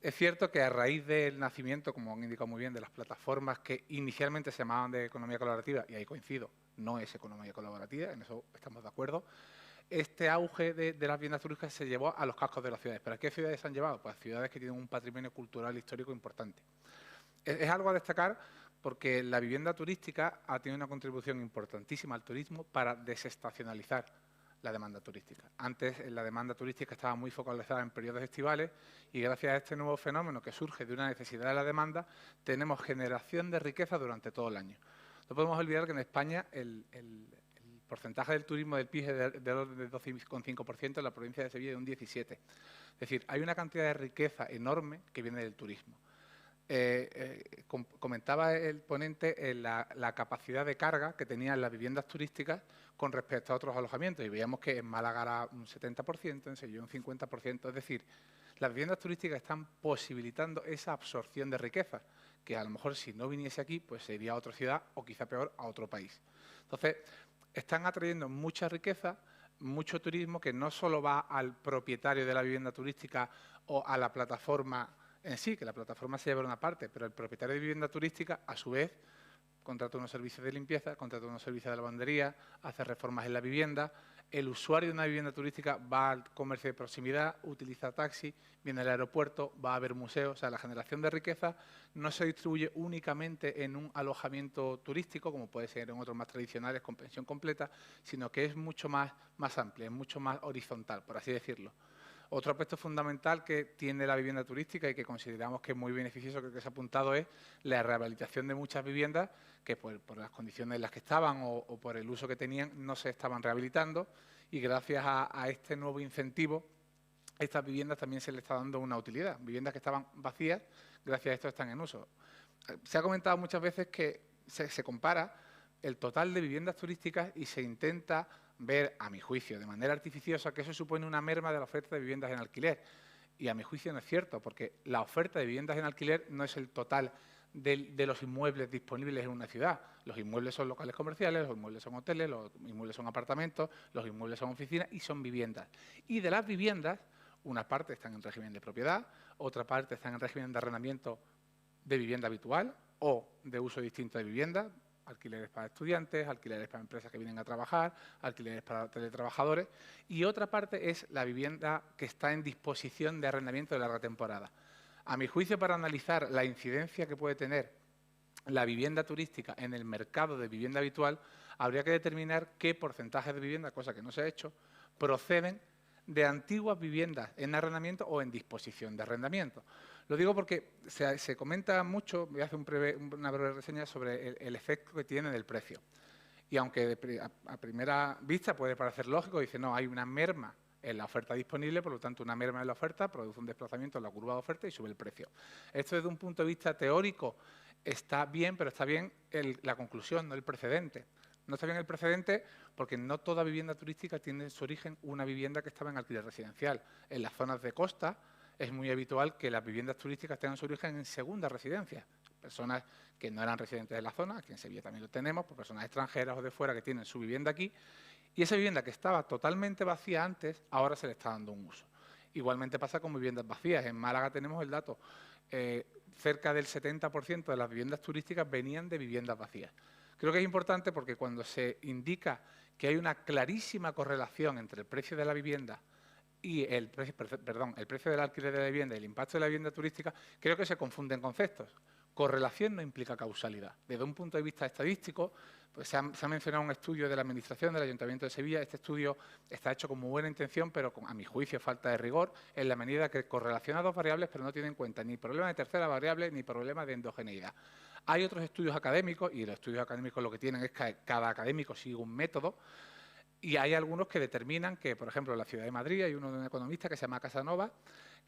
Es cierto que a raíz del nacimiento, como han indicado muy bien, de las plataformas que inicialmente se llamaban de economía colaborativa, y ahí coincido, no es economía colaborativa, en eso estamos de acuerdo, este auge de las viviendas turísticas se llevó a los cascos de las ciudades. ¿Pero a qué ciudades se han llevado? Pues a ciudades que tienen un patrimonio cultural e histórico importante. Es algo a destacar porque la vivienda turística ha tenido una contribución importantísima al turismo para desestacionalizar la demanda turística. Antes la demanda turística estaba muy focalizada en periodos estivales y gracias a este nuevo fenómeno que surge de una necesidad de la demanda, tenemos generación de riqueza durante todo el año. No podemos olvidar que en España el porcentaje del turismo del PIB es de orden de 12,5%, en la provincia de Sevilla de un 17%. Es decir, hay una cantidad de riqueza enorme que viene del turismo. Comentaba el ponente la capacidad de carga que tenían las viviendas turísticas con respecto a otros alojamientos y veíamos que en Málaga era un 70%, en Sevilla un 50%, es decir, las viviendas turísticas están posibilitando esa absorción de riqueza, que a lo mejor si no viniese aquí, pues se iría a otra ciudad o quizá peor a otro país. Entonces, están atrayendo mucha riqueza, mucho turismo que no solo va al propietario de la vivienda turística o a la plataforma en sí, que la plataforma se lleva una parte, pero el propietario de vivienda turística, a su vez, contrata unos servicios de limpieza, contrata unos servicios de lavandería, hace reformas en la vivienda. El usuario de una vivienda turística va al comercio de proximidad, utiliza taxi, viene al aeropuerto, va a ver museos. O sea, la generación de riqueza no se distribuye únicamente en un alojamiento turístico, como puede ser en otros más tradicionales con pensión completa, sino que es mucho más amplia, es mucho más horizontal, por así decirlo. Otro aspecto fundamental que tiene la vivienda turística y que consideramos que es muy beneficioso, creo que se ha apuntado, es la rehabilitación de muchas viviendas que por las condiciones en las que estaban o por el uso que tenían no se estaban rehabilitando y gracias a este nuevo incentivo, estas viviendas también se les está dando una utilidad. Viviendas que estaban vacías, gracias a esto están en uso. Se ha comentado muchas veces que se compara el total de viviendas turísticas y se intenta ver, a mi juicio, de manera artificiosa, que eso supone una merma de la oferta de viviendas en alquiler. Y a mi juicio no es cierto, porque la oferta de viviendas en alquiler no es el total de los inmuebles disponibles en una ciudad. Los inmuebles son locales comerciales, los inmuebles son hoteles, los inmuebles son apartamentos, los inmuebles son oficinas y son viviendas. Y de las viviendas, una parte están en régimen de propiedad, otra parte están en régimen de arrendamiento de vivienda habitual o de uso distinto de vivienda, alquileres para estudiantes, alquileres para empresas que vienen a trabajar, alquileres para teletrabajadores, y otra parte es la vivienda que está en disposición de arrendamiento de larga temporada. A mi juicio, para analizar la incidencia que puede tener la vivienda turística en el mercado de vivienda habitual, habría que determinar qué porcentaje de vivienda, cosa que no se ha hecho, proceden de antiguas viviendas en arrendamiento o en disposición de arrendamiento. Lo digo porque se comenta mucho, voy a hacer una breve reseña sobre el efecto que tiene del precio. Y aunque a primera vista puede parecer lógico, dice, no, hay una merma en la oferta disponible, por lo tanto, una merma en la oferta produce un desplazamiento en la curva de oferta y sube el precio. Esto desde un punto de vista teórico está bien, pero está bien la conclusión, no el precedente. No está bien el precedente porque no toda vivienda turística tiene en su origen una vivienda que estaba en alquiler residencial. En las zonas de costa es muy habitual que las viviendas turísticas tengan su origen en segundas residencias. Personas que no eran residentes de la zona, aquí en Sevilla también lo tenemos, por personas extranjeras o de fuera que tienen su vivienda aquí, y esa vivienda que estaba totalmente vacía antes, ahora se le está dando un uso. Igualmente pasa con viviendas vacías. En Málaga tenemos el dato, cerca del 70% de las viviendas turísticas venían de viviendas vacías. Creo que es importante porque cuando se indica que hay una clarísima correlación entre el precio de la vivienda y el precio del alquiler de la vivienda y el impacto de la vivienda turística, creo que se confunden conceptos. Correlación no implica causalidad. Desde un punto de vista estadístico, pues se ha mencionado un estudio de la Administración del Ayuntamiento de Sevilla. Este estudio está hecho con muy buena intención, pero a mi juicio falta de rigor, en la medida que correlaciona dos variables, pero no tiene en cuenta ni problema de tercera variable ni problema de endogeneidad. Hay otros estudios académicos, y los estudios académicos lo que tienen es que cada académico sigue un método. Y hay algunos que determinan que, por ejemplo, en la ciudad de Madrid hay uno de un economista que se llama Casanova,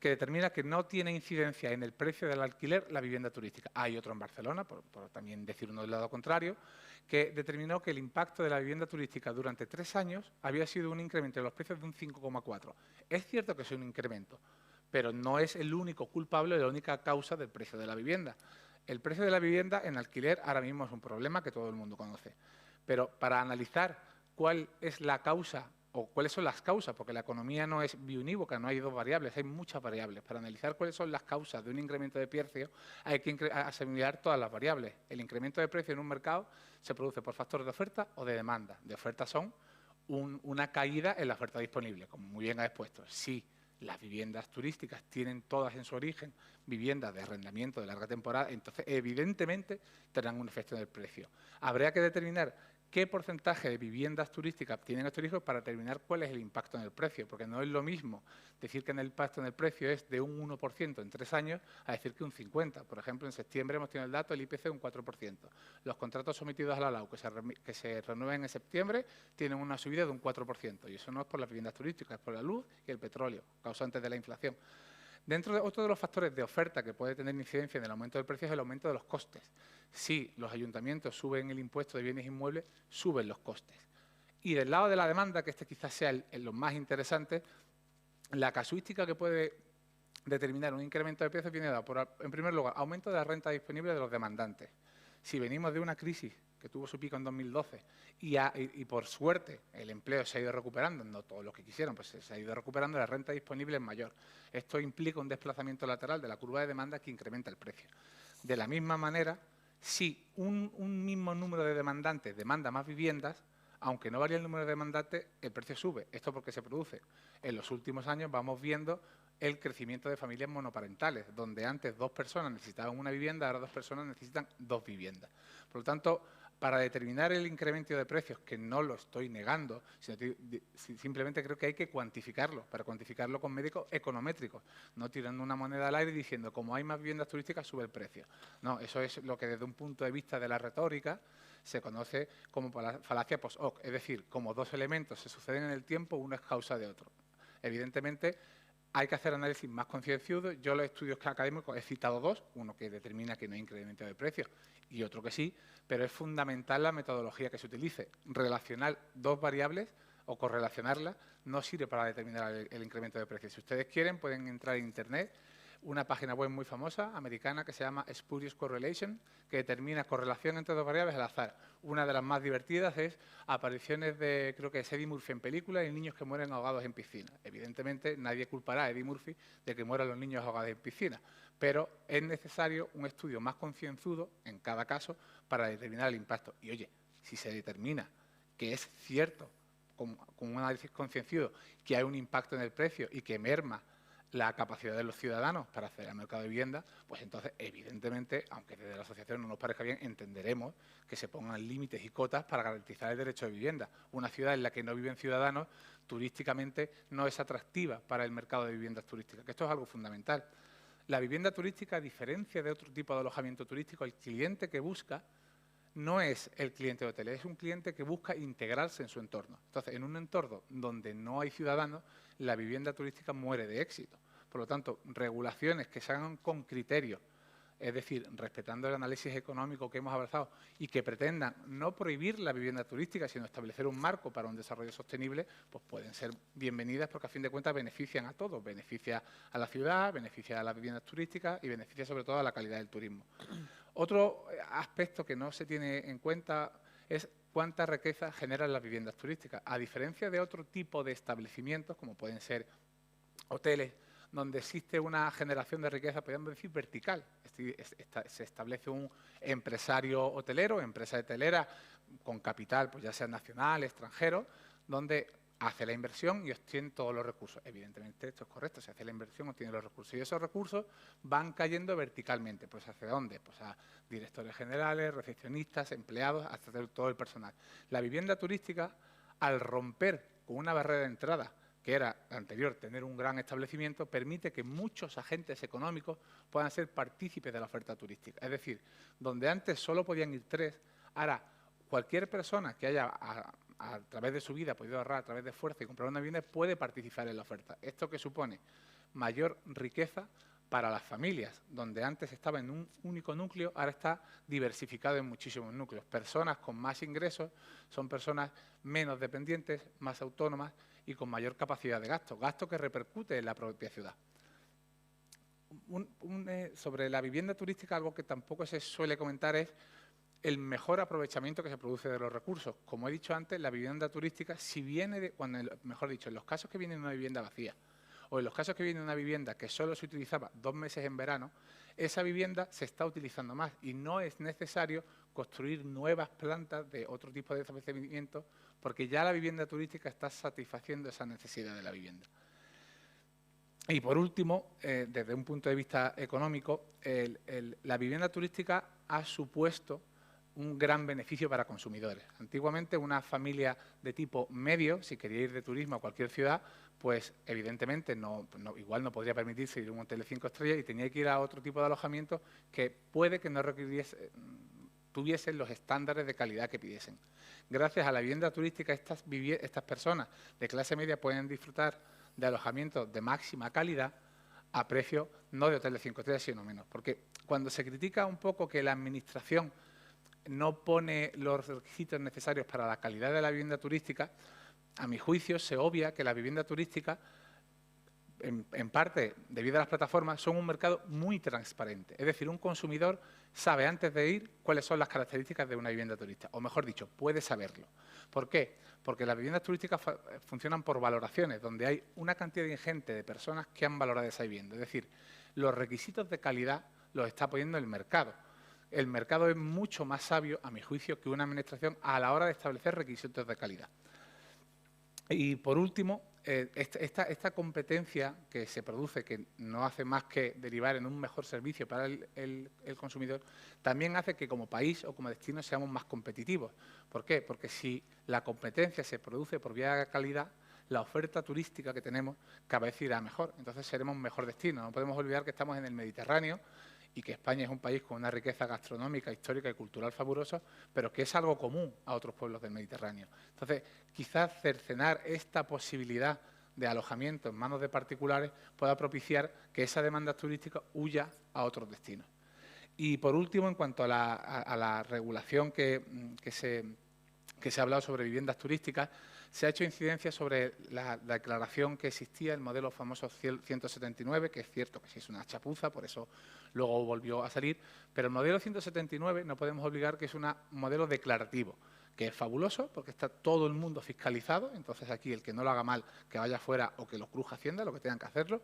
que determina que no tiene incidencia en el precio del alquiler la vivienda turística. Hay otro en Barcelona, por también decir uno del lado contrario, que determinó que el impacto de la vivienda turística durante 3 años había sido un incremento de los precios de un 5,4. Es cierto que es un incremento, pero no es el único culpable, la única causa del precio de la vivienda. El precio de la vivienda en alquiler ahora mismo es un problema que todo el mundo conoce. Pero para analizar cuál es la causa o cuáles son las causas, porque la economía no es biunívoca, no hay 2 variables, hay muchas variables. Para analizar cuáles son las causas de un incremento de precio hay que asimilar todas las variables. El incremento de precio en un mercado se produce por factores de oferta o de demanda. De oferta son una caída en la oferta disponible, como muy bien ha expuesto. Si las viviendas turísticas tienen todas en su origen viviendas de arrendamiento de larga temporada, entonces evidentemente tendrán un efecto en el precio. Habría que determinar qué porcentaje de viviendas turísticas tienen estos hijos para determinar cuál es el impacto en el precio, porque no es lo mismo decir que el impacto en el precio es de un 1% en 3 años a decir que un 50%. Por ejemplo, en septiembre hemos tenido el dato del IPC un 4%. Los contratos sometidos a la LAU que se renueven en septiembre tienen una subida de un 4%, y eso no es por las viviendas turísticas, es por la luz y el petróleo, causantes de la inflación. Dentro de otro de los factores de oferta que puede tener incidencia en el aumento del precio es el aumento de los costes. Si los ayuntamientos suben el impuesto de bienes inmuebles, suben los costes. Y del lado de la demanda, que este quizás sea lo más interesante, la casuística que puede determinar un incremento de precios viene dada por, en primer lugar, aumento de la renta disponible de los demandantes. Si venimos de una crisis que tuvo su pico en 2012 y por suerte el empleo se ha ido recuperando, no todo lo que quisieron, pues se ha ido recuperando, la renta disponible es mayor. Esto implica un desplazamiento lateral de la curva de demanda que incrementa el precio. De la misma manera, si un mismo número de demandantes demanda más viviendas, aunque no varía el número de demandantes, el precio sube. ¿Esto por qué se produce? En los últimos años vamos viendo el crecimiento de familias monoparentales, donde antes 2 personas necesitaban una vivienda, ahora 2 personas necesitan 2 viviendas. Por lo tanto, para determinar el incremento de precios, que no lo estoy negando, simplemente creo que hay que cuantificarlo, para cuantificarlo con métodos econométricos, no tirando una moneda al aire y diciendo, como hay más viviendas turísticas, sube el precio. No, eso es lo que desde un punto de vista de la retórica se conoce como falacia post-hoc, es decir, como 2 elementos se suceden en el tiempo, uno es causa de otro. Evidentemente, hay que hacer análisis más concienciados. Yo los estudios académicos he citado 2, uno que determina que no hay incremento de precios y otro que sí, pero es fundamental la metodología que se utilice. Relacionar 2 variables o correlacionarlas no sirve para determinar el incremento de precios. Si ustedes quieren, pueden entrar en Internet, una página web muy famosa, americana, que se llama Spurious Correlation, que determina correlación entre 2 variables al azar. Una de las más divertidas es apariciones de, creo que es Eddie Murphy en películas y niños que mueren ahogados en piscina. Evidentemente, nadie culpará a Eddie Murphy de que mueran los niños ahogados en piscina, pero es necesario un estudio más concienzudo en cada caso para determinar el impacto. Y oye, si se determina que es cierto, con un análisis concienzudo, que hay un impacto en el precio y que merma la capacidad de los ciudadanos para acceder al mercado de vivienda, pues entonces, evidentemente, aunque desde la asociación no nos parezca bien, entenderemos que se pongan límites y cotas para garantizar el derecho de vivienda. Una ciudad en la que no viven ciudadanos, turísticamente, no es atractiva para el mercado de viviendas turísticas, que esto es algo fundamental. La vivienda turística, a diferencia de otro tipo de alojamiento turístico, el cliente que busca no es el cliente de hoteles, es un cliente que busca integrarse en su entorno. Entonces, en un entorno donde no hay ciudadanos, la vivienda turística muere de éxito. Por lo tanto, regulaciones que se hagan con criterio, es decir, respetando el análisis económico que hemos avanzado y que pretendan no prohibir la vivienda turística, sino establecer un marco para un desarrollo sostenible, pues pueden ser bienvenidas porque a fin de cuentas benefician a todos. Beneficia a la ciudad, beneficia a las viviendas turísticas y beneficia sobre todo a la calidad del turismo. Otro aspecto que no se tiene en cuenta es cuánta riqueza generan las viviendas turísticas. A diferencia de otro tipo de establecimientos, como pueden ser hoteles, donde existe una generación de riqueza, podríamos decir, vertical. Se establece un empresario hotelero, empresa hotelera, con capital, pues ya sea nacional, extranjero, donde hace la inversión y obtiene todos los recursos. Evidentemente, esto es correcto, se hace la inversión, obtiene los recursos. Y esos recursos van cayendo verticalmente. Pues ¿hacia dónde? Pues a directores generales, recepcionistas, empleados, hasta todo el personal. La vivienda turística, al romper con una barrera de entrada, que era anterior tener un gran establecimiento, permite que muchos agentes económicos puedan ser partícipes de la oferta turística. Es decir, donde antes solo podían ir 3, ahora cualquier persona que haya a través de su vida ha podido ahorrar a través de esfuerzo y comprar una vivienda, puede participar en la oferta. Esto que supone mayor riqueza para las familias, donde antes estaba en un único núcleo, ahora está diversificado en muchísimos núcleos. Personas con más ingresos son personas menos dependientes, más autónomas y con mayor capacidad de gasto, gasto que repercute en la propia ciudad. Sobre la vivienda turística, algo que tampoco se suele comentar es el mejor aprovechamiento que se produce de los recursos. Como he dicho antes, la vivienda turística, si viene mejor dicho, en los casos que viene de una vivienda vacía o en los casos que viene de una vivienda que solo se utilizaba 2 meses en verano, esa vivienda se está utilizando más y no es necesario construir nuevas plantas de otro tipo de establecimiento porque ya la vivienda turística está satisfaciendo esa necesidad de la vivienda. Y por último, desde un punto de vista económico, la vivienda turística ha supuesto un gran beneficio para consumidores. Antiguamente, una familia de tipo medio, si quería ir de turismo a cualquier ciudad, pues evidentemente igual no podría permitirse ir a un hotel de 5 estrellas y tenía que ir a otro tipo de alojamiento que puede que no tuviesen los estándares de calidad que pidiesen. Gracias a la vivienda turística, estas personas de clase media pueden disfrutar de alojamientos de máxima calidad a precio no de hotel de 5 estrellas, sino menos. Porque cuando se critica un poco que la Administración no pone los requisitos necesarios para la calidad de la vivienda turística, a mi juicio se obvia que la vivienda turística, en parte debido a las plataformas, son un mercado muy transparente. Es decir, un consumidor sabe antes de ir cuáles son las características de una vivienda turística, o mejor dicho, puede saberlo. ¿Por qué? Porque las viviendas turísticas funcionan por valoraciones, donde hay una cantidad ingente de personas que han valorado esa vivienda. Es decir, los requisitos de calidad los está poniendo el mercado. El mercado es mucho más sabio, a mi juicio, que una administración a la hora de establecer requisitos de calidad. Y por último, esta competencia que se produce, que no hace más que derivar en un mejor servicio para el consumidor, también hace que como país o como destino seamos más competitivos. ¿Por qué? Porque si la competencia se produce por vía de calidad, la oferta turística que tenemos cada vez irá mejor. Entonces seremos un mejor destino. No podemos olvidar que estamos en el Mediterráneo y que España es un país con una riqueza gastronómica, histórica y cultural fabulosa, pero que es algo común a otros pueblos del Mediterráneo. Entonces, quizás cercenar esta posibilidad de alojamiento en manos de particulares pueda propiciar que esa demanda turística huya a otros destinos. Y, por último, en cuanto a la regulación que se ha hablado sobre viviendas turísticas, se ha hecho incidencia sobre la declaración que existía, el modelo famoso 179, que es cierto que sí es una chapuza, por eso luego volvió a salir, pero el modelo 179 no podemos olvidar que es un modelo declarativo, que es fabuloso porque está todo el mundo fiscalizado, entonces aquí el que no lo haga mal, que vaya fuera o que lo cruja Hacienda, lo que tengan que hacerlo,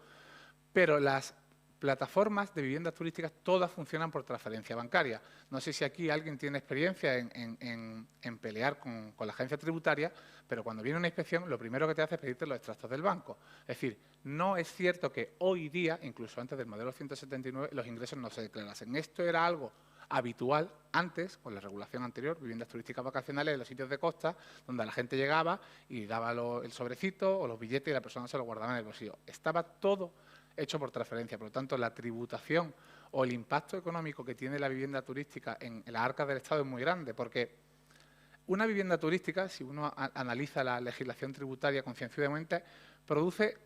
pero las plataformas de viviendas turísticas todas funcionan por transferencia bancaria. No sé si aquí alguien tiene experiencia en pelear con la agencia tributaria, pero cuando viene una inspección lo primero que te hace es pedirte los extractos del banco. Es decir, no es cierto que hoy día, incluso antes del modelo 179, los ingresos no se declarasen. Esto era algo habitual antes, con la regulación anterior, viviendas turísticas vacacionales en los sitios de costa, donde la gente llegaba y daba el sobrecito o los billetes y la persona se lo guardaba en el bolsillo. Estaba todo hecho por transferencia. Por lo tanto, la tributación o el impacto económico que tiene la vivienda turística en las arcas del Estado es muy grande, porque una vivienda turística, si uno analiza la legislación tributaria concienzudamente, produce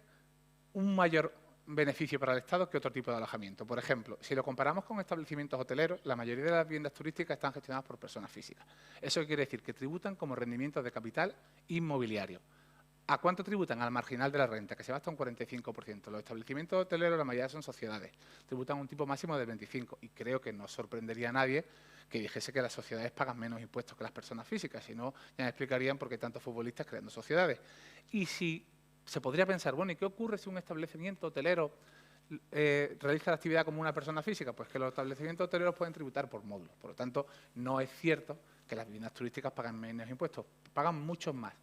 un mayor beneficio para el Estado que otro tipo de alojamiento. Por ejemplo, si lo comparamos con establecimientos hoteleros, la mayoría de las viviendas turísticas están gestionadas por personas físicas. Eso quiere decir que tributan como rendimientos de capital inmobiliario. ¿A cuánto tributan? Al marginal de la renta, que se va hasta un 45%. Los establecimientos hoteleros, la mayoría son sociedades, tributan un tipo máximo del 25%. Y creo que no sorprendería a nadie que dijese que las sociedades pagan menos impuestos que las personas físicas, si no, ya me explicarían por qué tantos futbolistas creando sociedades. Y si se podría pensar, bueno, ¿y qué ocurre si un establecimiento hotelero realiza la actividad como una persona física? Pues que los establecimientos hoteleros pueden tributar por módulos. Por lo tanto, no es cierto que las viviendas turísticas pagan menos impuestos, pagan muchos más.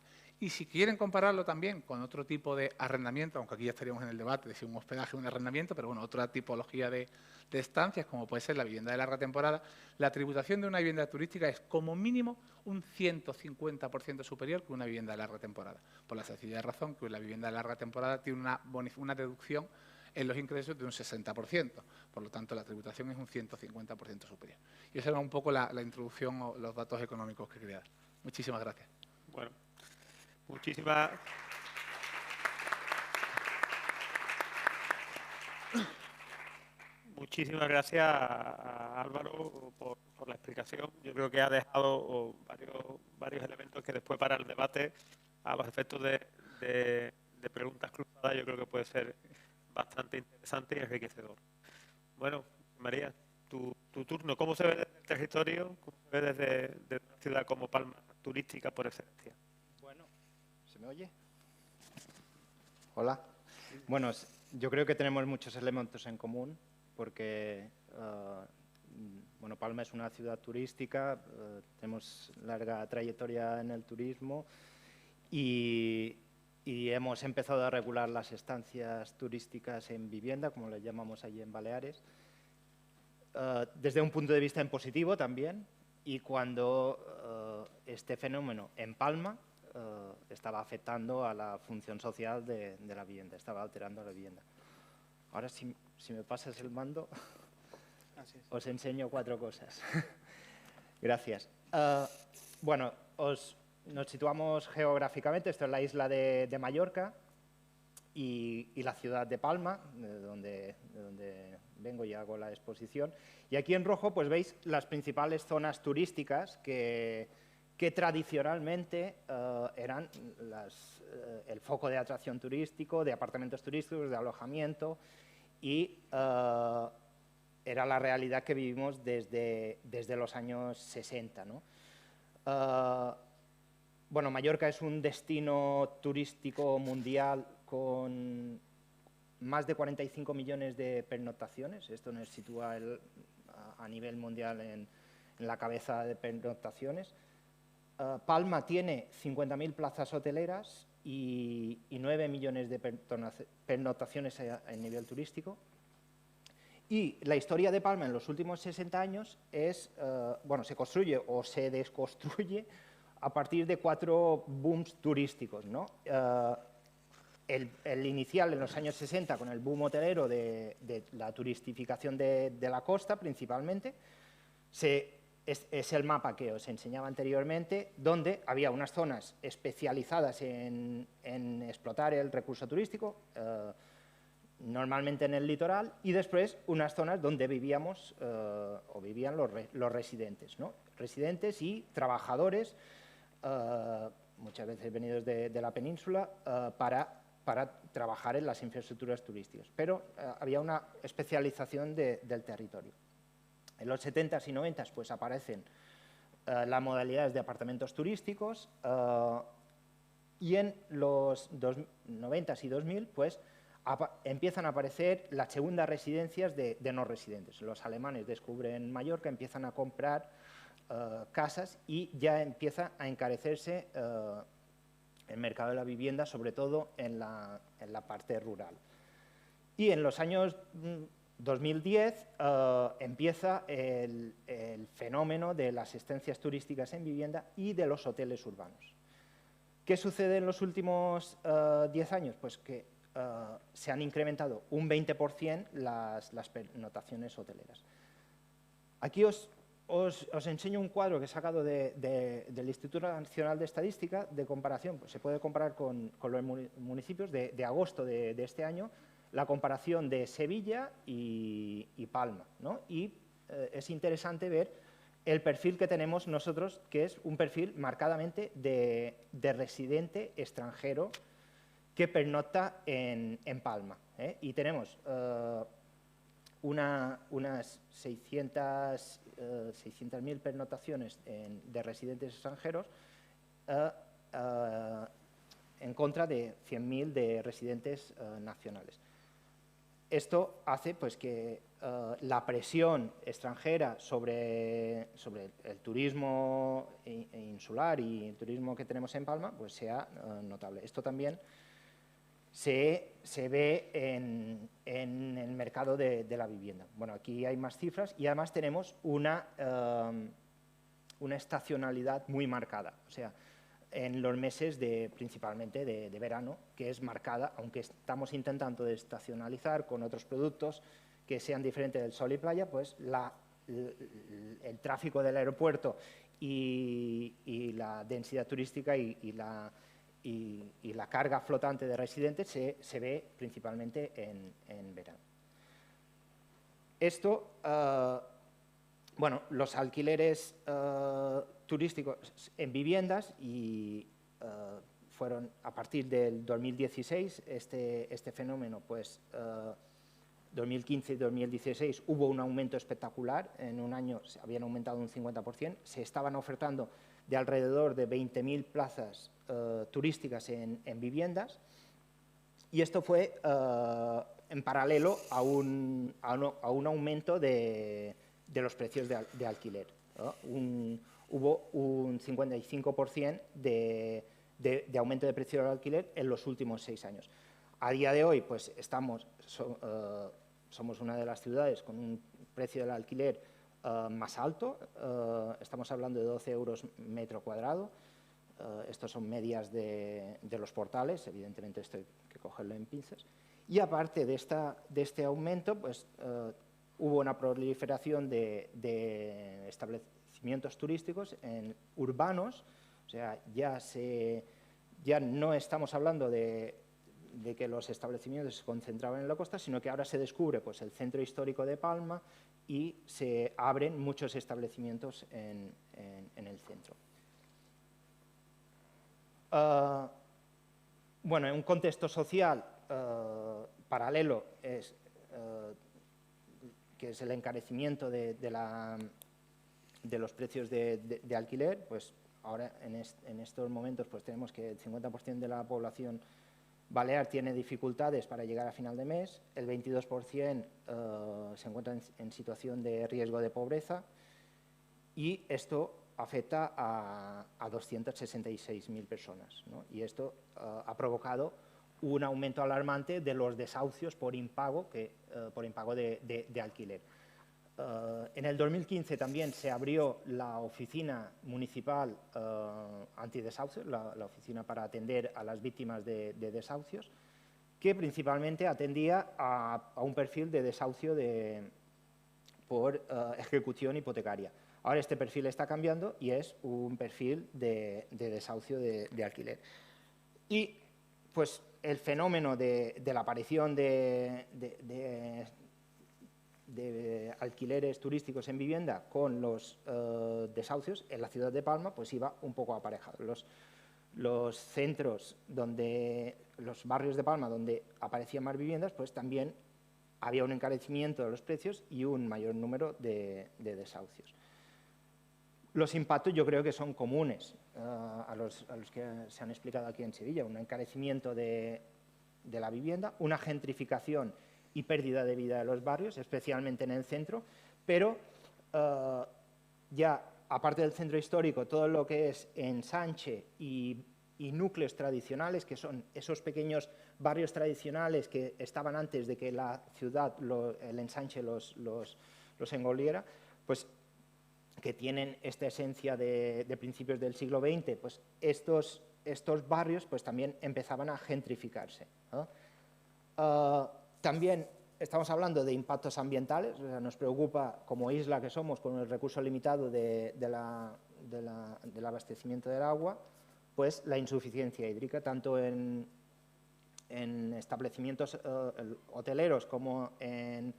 Y si quieren compararlo también con otro tipo de arrendamiento, aunque aquí ya estaríamos en el debate de si un hospedaje o un arrendamiento, pero bueno, otra tipología de estancias, como puede ser la vivienda de larga temporada, la tributación de una vivienda turística es como mínimo un 150% superior que una vivienda de larga temporada. Por la sencilla razón que la vivienda de larga temporada tiene una deducción en los ingresos de un 60%. Por lo tanto, la tributación es un 150% superior. Y esa era un poco la introducción o los datos económicos que quería dar. Muchísimas gracias. Bueno. Muchísimas gracias a Álvaro por la explicación. Yo creo que ha dejado varios elementos que después para el debate, a los efectos de preguntas cruzadas, yo creo que puede ser bastante interesante y enriquecedor. Bueno, María, tu turno. ¿Cómo se ve desde el territorio? ¿Cómo se ve desde una ciudad como Palma, turística por excelencia? Bueno, ¿se me oye? Hola. Bueno, yo creo que tenemos muchos elementos en común porque, bueno, Palma es una ciudad turística, tenemos larga trayectoria en el turismo y hemos empezado a regular las estancias turísticas en vivienda, como le llamamos allí en Baleares, desde un punto de vista en positivo también, y cuando este fenómeno en Palma estaba afectando a la función social de la vivienda, estaba alterando la vivienda. Ahora, si me pasas el mando, os enseño 4 cosas. Gracias. Bueno, nos situamos geográficamente. Esto es la isla de Mallorca y la ciudad de Palma, de donde vengo y hago la exposición. Y aquí en rojo pues veis las principales zonas turísticas que tradicionalmente eran el foco de atracción turístico, de apartamentos turísticos, de alojamiento, y era la realidad que vivimos desde los años 60, ¿no? Bueno, Mallorca es un destino turístico mundial con más de 45 millones de pernoctaciones. Esto nos sitúa a nivel mundial en la cabeza de pernoctaciones. Palma tiene 50.000 plazas hoteleras y 9 millones de pernoctaciones a nivel turístico. Y la historia de Palma en los últimos 60 años es, bueno, se construye o se desconstruye a partir de 4 booms turísticos, ¿no? El inicial en los años 60 con el boom hotelero de la turistificación de la costa principalmente, es el mapa que os enseñaba anteriormente, donde había unas zonas especializadas en explotar el recurso turístico, normalmente en el litoral, y después unas zonas donde vivíamos o vivían los residentes, ¿no? Residentes y trabajadores, muchas veces venidos de la península, para trabajar en las infraestructuras turísticas. Pero había una especialización del territorio. En los 70s y 90s pues, aparecen las modalidades de apartamentos turísticos y en los 90s y 2000 pues, empiezan a aparecer las segundas residencias de no residentes. Los alemanes descubren Mallorca, empiezan a comprar casas y ya empieza a encarecerse el mercado de la vivienda, sobre todo en la parte rural. Y en los años 2010 empieza el fenómeno de las estancias turísticas en vivienda y de los hoteles urbanos. ¿Qué sucede en los últimos 10 años? Pues que se han incrementado un 20% las pernoctaciones hoteleras. Aquí os enseño un cuadro que he sacado del Instituto Nacional de Estadística de comparación. Pues se puede comparar con los municipios de agosto de este año, la comparación de Sevilla y Palma, ¿no? Y es interesante ver el perfil que tenemos nosotros, que es un perfil marcadamente de residente extranjero que pernocta en Palma, ¿eh? Y tenemos unas 600.000 pernoctaciones de residentes extranjeros en contra de 100.000 de residentes nacionales. Esto hace pues, que la presión extranjera sobre el turismo insular y el turismo que tenemos en Palma pues, sea notable. Esto también se ve en el mercado de la vivienda. Bueno, aquí hay más cifras y además tenemos una estacionalidad muy marcada. O sea, en los meses principalmente de verano, que es marcada, aunque estamos intentando desestacionalizar con otros productos que sean diferentes del sol y playa, pues el tráfico del aeropuerto y la densidad turística y y la carga flotante de residentes se ve principalmente en verano. Esto, bueno, los alquileres turísticos en viviendas y fueron a partir del 2016, este fenómeno, pues 2015 y 2016 hubo un aumento espectacular, en un año se habían aumentado un 50%, se estaban ofertando de alrededor de 20.000 plazas turísticas en viviendas, y esto fue en paralelo a un aumento de los precios de alquiler, ¿no? Hubo un 55% de aumento de precio del alquiler en los últimos 6 años. A día de hoy, pues somos una de las ciudades con un precio del alquiler más alto, estamos hablando de 12 euros metro cuadrado. Estos son medias de los portales, evidentemente esto hay que cogerlo en pinzas. Y aparte de este aumento, pues hubo una proliferación de establecimientos turísticos urbanos, o sea, ya no estamos hablando de que los establecimientos se concentraban en la costa, sino que ahora se descubre pues, el centro histórico de Palma y se abren muchos establecimientos en el centro. Bueno, en un contexto social paralelo que es el encarecimiento de los precios de alquiler, pues ahora en estos momentos pues tenemos que el 50% de la población balear tiene dificultades para llegar a final de mes, el 22% se encuentra en situación de riesgo de pobreza y esto afecta a 266.000 personas, ¿no? Y esto ha provocado un aumento alarmante de los desahucios por impago de alquiler. En el 2015 también se abrió la oficina municipal antidesahucios, la oficina para atender a las víctimas de desahucios, que principalmente atendía a un perfil de desahucio por ejecución hipotecaria. Ahora este perfil está cambiando y es un perfil de desahucio de alquiler. Y pues el fenómeno de la aparición de alquileres turísticos en vivienda con los desahucios en la ciudad de Palma pues iba un poco aparejado. Los centros los barrios de Palma donde aparecían más viviendas pues también había un encarecimiento de los precios y un mayor número de desahucios. Los impactos yo creo que son comunes a los que se han explicado aquí en Sevilla, un encarecimiento de la vivienda, una gentrificación y pérdida de vida de los barrios, especialmente en el centro, pero ya aparte del centro histórico, todo lo que es ensanche y núcleos tradicionales, que son esos pequeños barrios tradicionales que estaban antes de que la ciudad, el ensanche los engoliera, pues que tienen esta esencia de principios del siglo XX, pues estos barrios pues también empezaban a gentrificarse, ¿no? También estamos hablando de impactos ambientales, o sea, nos preocupa como isla que somos con el recurso limitado del abastecimiento del agua, pues la insuficiencia hídrica, tanto en establecimientos hoteleros como en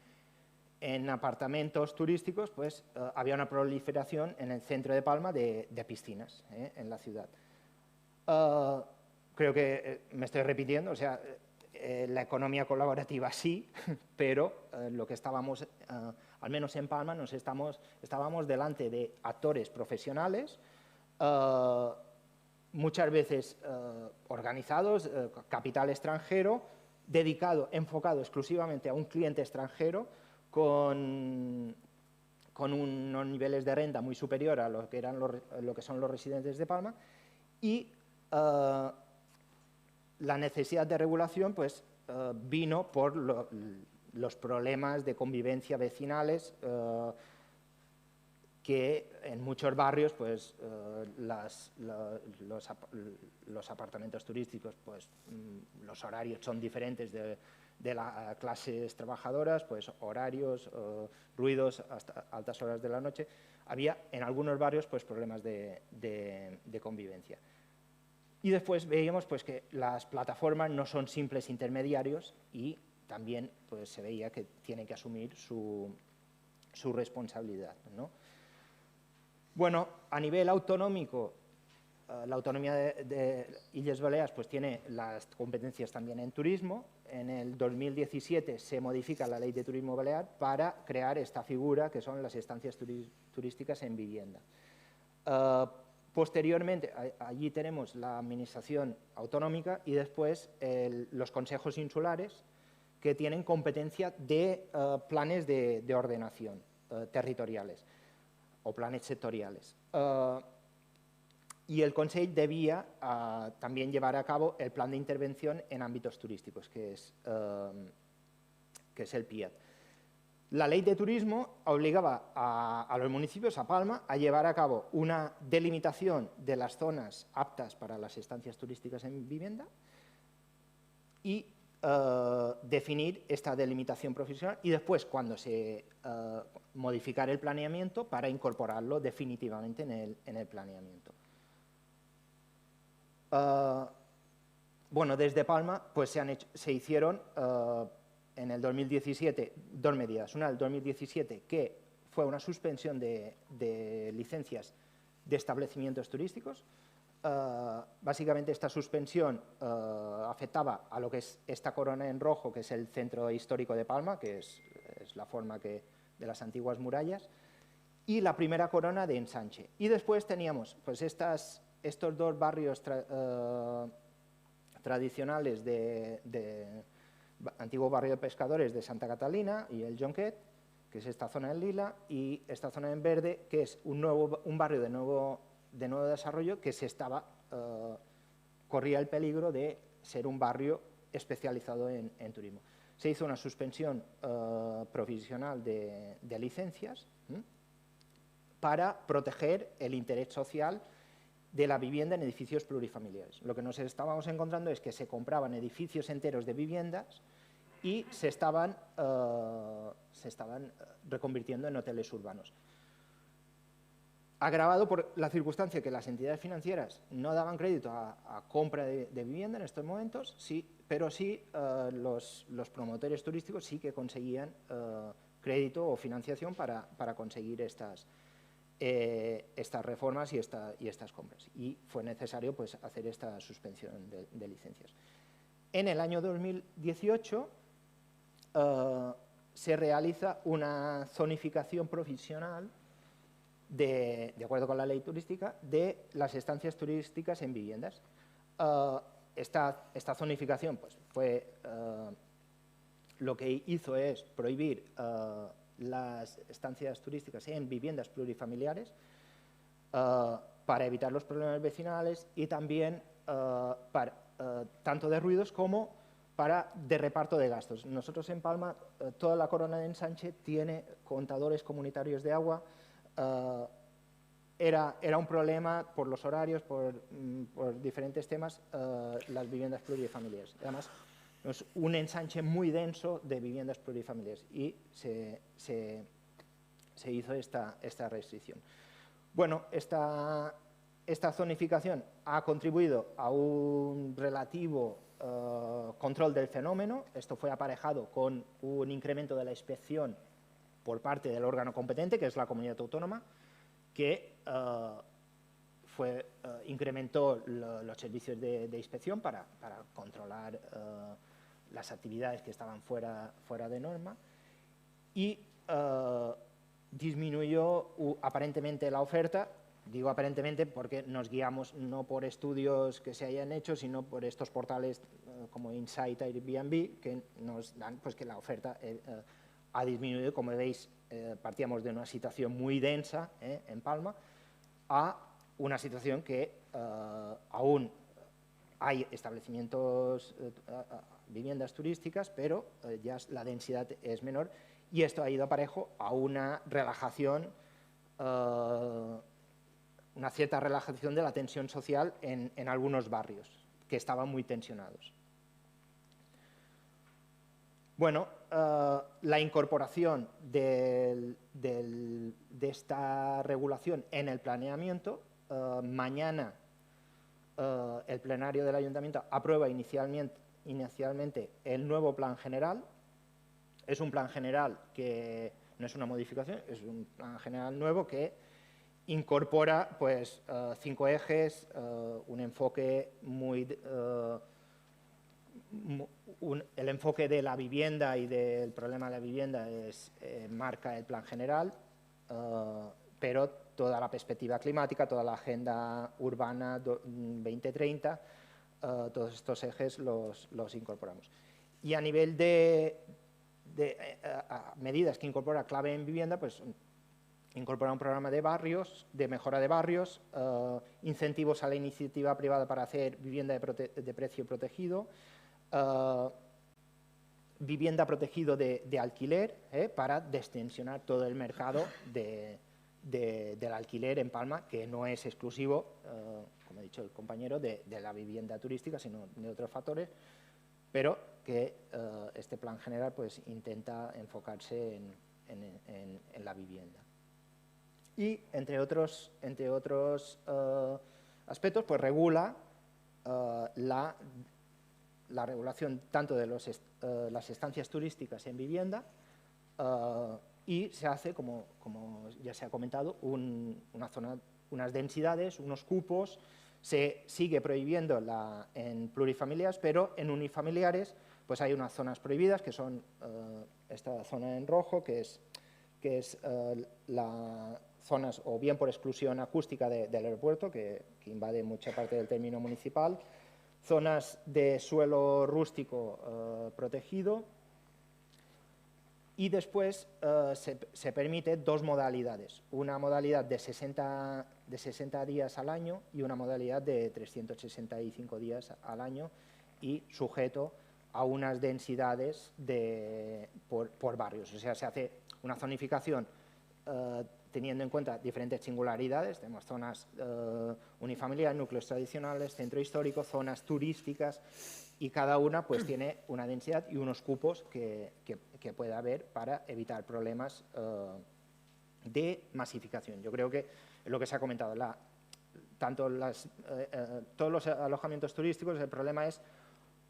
apartamentos turísticos, pues había una proliferación en el centro de Palma de piscinas en la ciudad. Creo que me estoy repitiendo, o sea, la economía colaborativa sí, pero lo que estábamos, al menos en Palma, estábamos delante de actores profesionales, muchas veces organizados, capital extranjero, enfocado exclusivamente a un cliente extranjero, con unos niveles de renta muy superior a lo que son los residentes de Palma, y la necesidad de regulación pues, vino por los problemas de convivencia vecinales que en muchos barrios pues, los apartamentos turísticos, pues, los horarios son diferentes de las clases trabajadoras, pues horarios, ruidos hasta altas horas de la noche. Había en algunos barrios pues, problemas de convivencia. Y después veíamos pues, que las plataformas no son simples intermediarios y también pues, se veía que tienen que asumir su responsabilidad, ¿no? Bueno, a nivel autonómico, la autonomía de Illes Balears pues, tiene las competencias también en turismo. En el 2017 se modifica la Ley de Turismo Balear para crear esta figura que son las estancias turísticas en vivienda. Posteriormente, allí tenemos la administración autonómica y después los consejos insulares que tienen competencia de planes de ordenación territoriales o planes sectoriales. Y el Consell debía también llevar a cabo el plan de intervención en ámbitos turísticos, que es el PIAT. La ley de turismo obligaba a los municipios, a Palma, a llevar a cabo una delimitación de las zonas aptas para las estancias turísticas en vivienda y definir esta delimitación profesional y después, cuando se modificara el planeamiento, para incorporarlo definitivamente en el planeamiento. Bueno, desde Palma pues se hicieron en el 2017 dos medidas. Una, el 2017, que fue una suspensión de licencias de establecimientos turísticos. Básicamente esta suspensión afectaba a lo que es esta corona en rojo, que es el centro histórico de Palma, que es la forma de las antiguas murallas, y la primera corona de ensanche. Y después teníamos pues, estos dos barrios tradicionales de antiguo barrio de pescadores de Santa Catalina y el Jonquet, que es esta zona en lila, y esta zona en verde, que es un barrio de nuevo desarrollo que corría el peligro de ser un barrio especializado en turismo. Se hizo una suspensión provisional de licencias para proteger el interés social de la vivienda en edificios plurifamiliares. Lo que nos estábamos encontrando es que se compraban edificios enteros de viviendas y se estaban reconvirtiendo en hoteles urbanos. Agravado por la circunstancia que las entidades financieras no daban crédito a compra de vivienda en estos momentos, sí, pero sí los promotores turísticos sí que conseguían crédito o financiación para conseguir estas reformas y estas compras. Y fue necesario pues, hacer esta suspensión de licencias. En el año 2018 se realiza una zonificación provisional de acuerdo con la ley turística, de las estancias turísticas en viviendas. Esta zonificación pues, lo que hizo es prohibir las estancias turísticas en viviendas plurifamiliares para evitar los problemas vecinales y también tanto de ruidos como de reparto de gastos. Nosotros en Palma, toda la corona de ensanche tiene contadores comunitarios de agua. Era un problema por los horarios, por diferentes temas, las viviendas plurifamiliares. Además, es un ensanche muy denso de viviendas plurifamiliares y se hizo esta restricción. Bueno, esta zonificación ha contribuido a un relativo control del fenómeno. Esto fue aparejado con un incremento de la inspección por parte del órgano competente, que es la comunidad autónoma, que incrementó los servicios de inspección para controlar las actividades que estaban fuera de norma y disminuyó aparentemente la oferta. Digo aparentemente porque nos guiamos no por estudios que se hayan hecho, sino por estos portales como Insight, Airbnb, que nos dan pues, que la oferta ha disminuido. Como veis, partíamos de una situación muy densa en Palma a una situación que aún hay establecimientos, viviendas turísticas, pero ya la densidad es menor y esto ha ido aparejo a una relajación, una cierta relajación de la tensión social en algunos barrios que estaban muy tensionados. Bueno, la incorporación de esta regulación en el planeamiento, mañana el plenario del Ayuntamiento aprueba inicialmente el nuevo plan general. Es un plan general que no es una modificación, es un plan general nuevo que incorpora pues, 5 ejes, un enfoque el enfoque de la vivienda y del problema de la vivienda marca el plan general, pero toda la perspectiva climática, toda la agenda urbana 2030, todos estos ejes los incorporamos. Y a nivel de medidas que incorpora clave en vivienda, pues incorpora un programa de barrios, de mejora de barrios, incentivos a la iniciativa privada para hacer vivienda de precio protegido, vivienda protegido de alquiler, para destensionar todo el mercado del alquiler en Palma, que no es exclusivo, como ha dicho el compañero, de la vivienda turística, sino de otros factores, pero que este plan general pues, intenta enfocarse en la vivienda. Y, entre otros aspectos, pues regula la regulación tanto de las estancias turísticas en vivienda y se hace, como ya se ha comentado, unas densidades, unos cupos. Se sigue prohibiendo en plurifamiliares, pero en unifamiliares pues hay unas zonas prohibidas, que son esta zona en rojo, que es las zonas o bien por exclusión acústica del aeropuerto, que invade mucha parte del término municipal, zonas de suelo rústico protegido, y después se permite 2 modalidades, una modalidad de 60 días al año y una modalidad de 365 días al año, y sujeto a unas densidades por barrios. O sea, se hace una zonificación teniendo en cuenta diferentes singularidades. Tenemos zonas unifamiliares, núcleos tradicionales, centro histórico, zonas turísticas, y cada una pues tiene una densidad y unos cupos que puede haber para evitar problemas de masificación. Yo creo que es lo que se ha comentado, todos los alojamientos turísticos, el problema es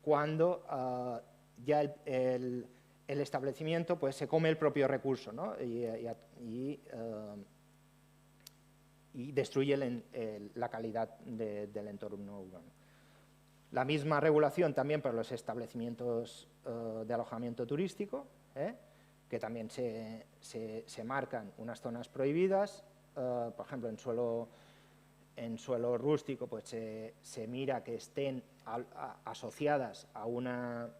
cuando ya el establecimiento pues, se come el propio recurso, ¿no? y destruye la calidad del entorno urbano. La misma regulación también para los establecimientos de alojamiento turístico, que también se marcan unas zonas prohibidas. Por ejemplo, en suelo rústico pues, se mira que estén asociadas a una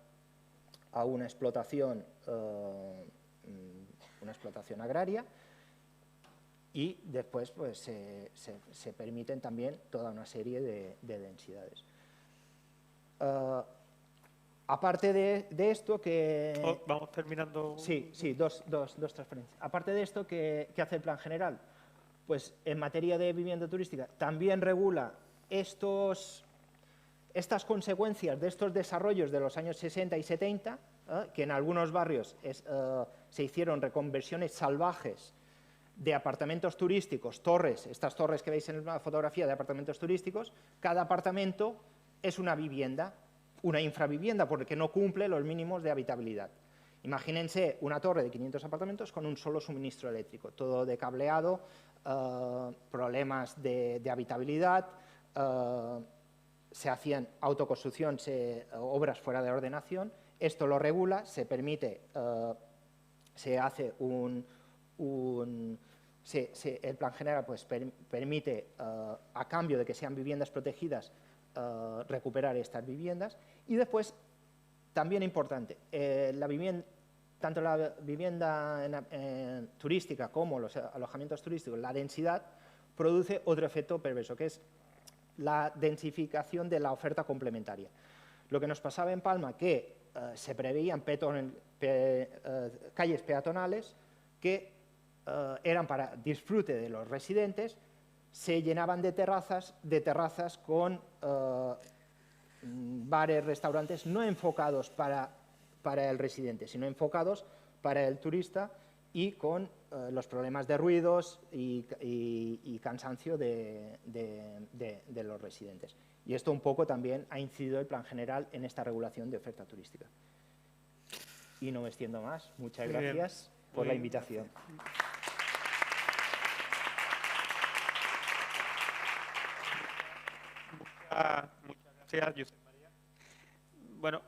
explotación agraria, y después pues, se permiten también toda una serie de densidades. Aparte de esto que... Vamos terminando. Sí, dos transferencias. Aparte de esto, ¿qué hace el plan general? Pues en materia de vivienda turística también regula estas consecuencias de estos desarrollos de los años 60 y 70, que en algunos barrios se hicieron reconversiones salvajes de apartamentos turísticos, torres, estas torres que veis en la fotografía de apartamentos turísticos. Cada apartamento es una vivienda, una infravivienda, porque no cumple los mínimos de habitabilidad. Imagínense una torre de 500 apartamentos con un solo suministro eléctrico, todo de cableado, problemas de habitabilidad, se hacían autoconstrucción, obras fuera de ordenación. Esto lo regula, se permite, se hace el plan general pues, permite, a cambio de que sean viviendas protegidas, recuperar estas viviendas. Y después, también importante, tanto la vivienda turística como los alojamientos turísticos, la densidad produce otro efecto perverso, que es la densificación de la oferta complementaria. Lo que nos pasaba en Palma, que se preveían calles peatonales que eran para disfrute de los residentes, se llenaban de terrazas con bares, restaurantes no enfocados para el residente, sino enfocados para el turista, y con los problemas de ruidos y cansancio de los residentes. Y esto un poco también ha incidido el Plan General en esta regulación de oferta turística. Y no me extiendo más. Muchas gracias por la invitación. Muchas gracias, Josep María. Bueno,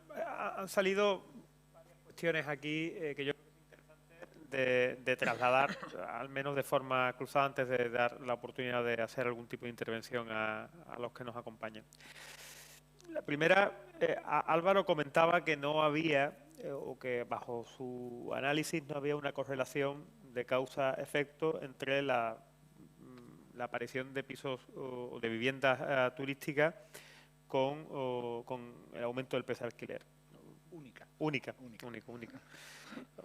han salido varias cuestiones aquí que yo creo que es interesante de trasladar, al menos de forma cruzada, antes de dar la oportunidad de hacer algún tipo de intervención a los que nos acompañan. La primera, Álvaro comentaba que no había, o que bajo su análisis no había una correlación de causa-efecto entre la aparición de pisos o de viviendas turísticas con el aumento del precio de alquiler. Única.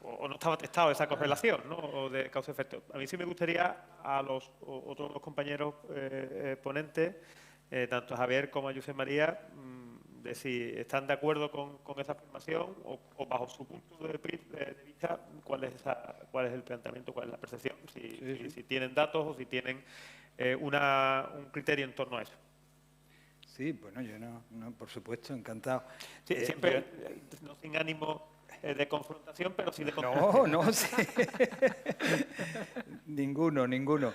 O no estaba testado esa correlación, ¿no? O de causa-efecto. A mí sí me gustaría a los otros dos compañeros ponentes, tanto a Javier como a Josep María, de si están de acuerdo con esa afirmación o bajo su punto de vista, cuál es el planteamiento, cuál es la percepción, si tienen datos o si tienen un criterio en torno a eso. Sí, bueno, yo no, por supuesto, encantado. Sí, siempre no sin ánimo de confrontación, pero sí de No, sí. Ninguno.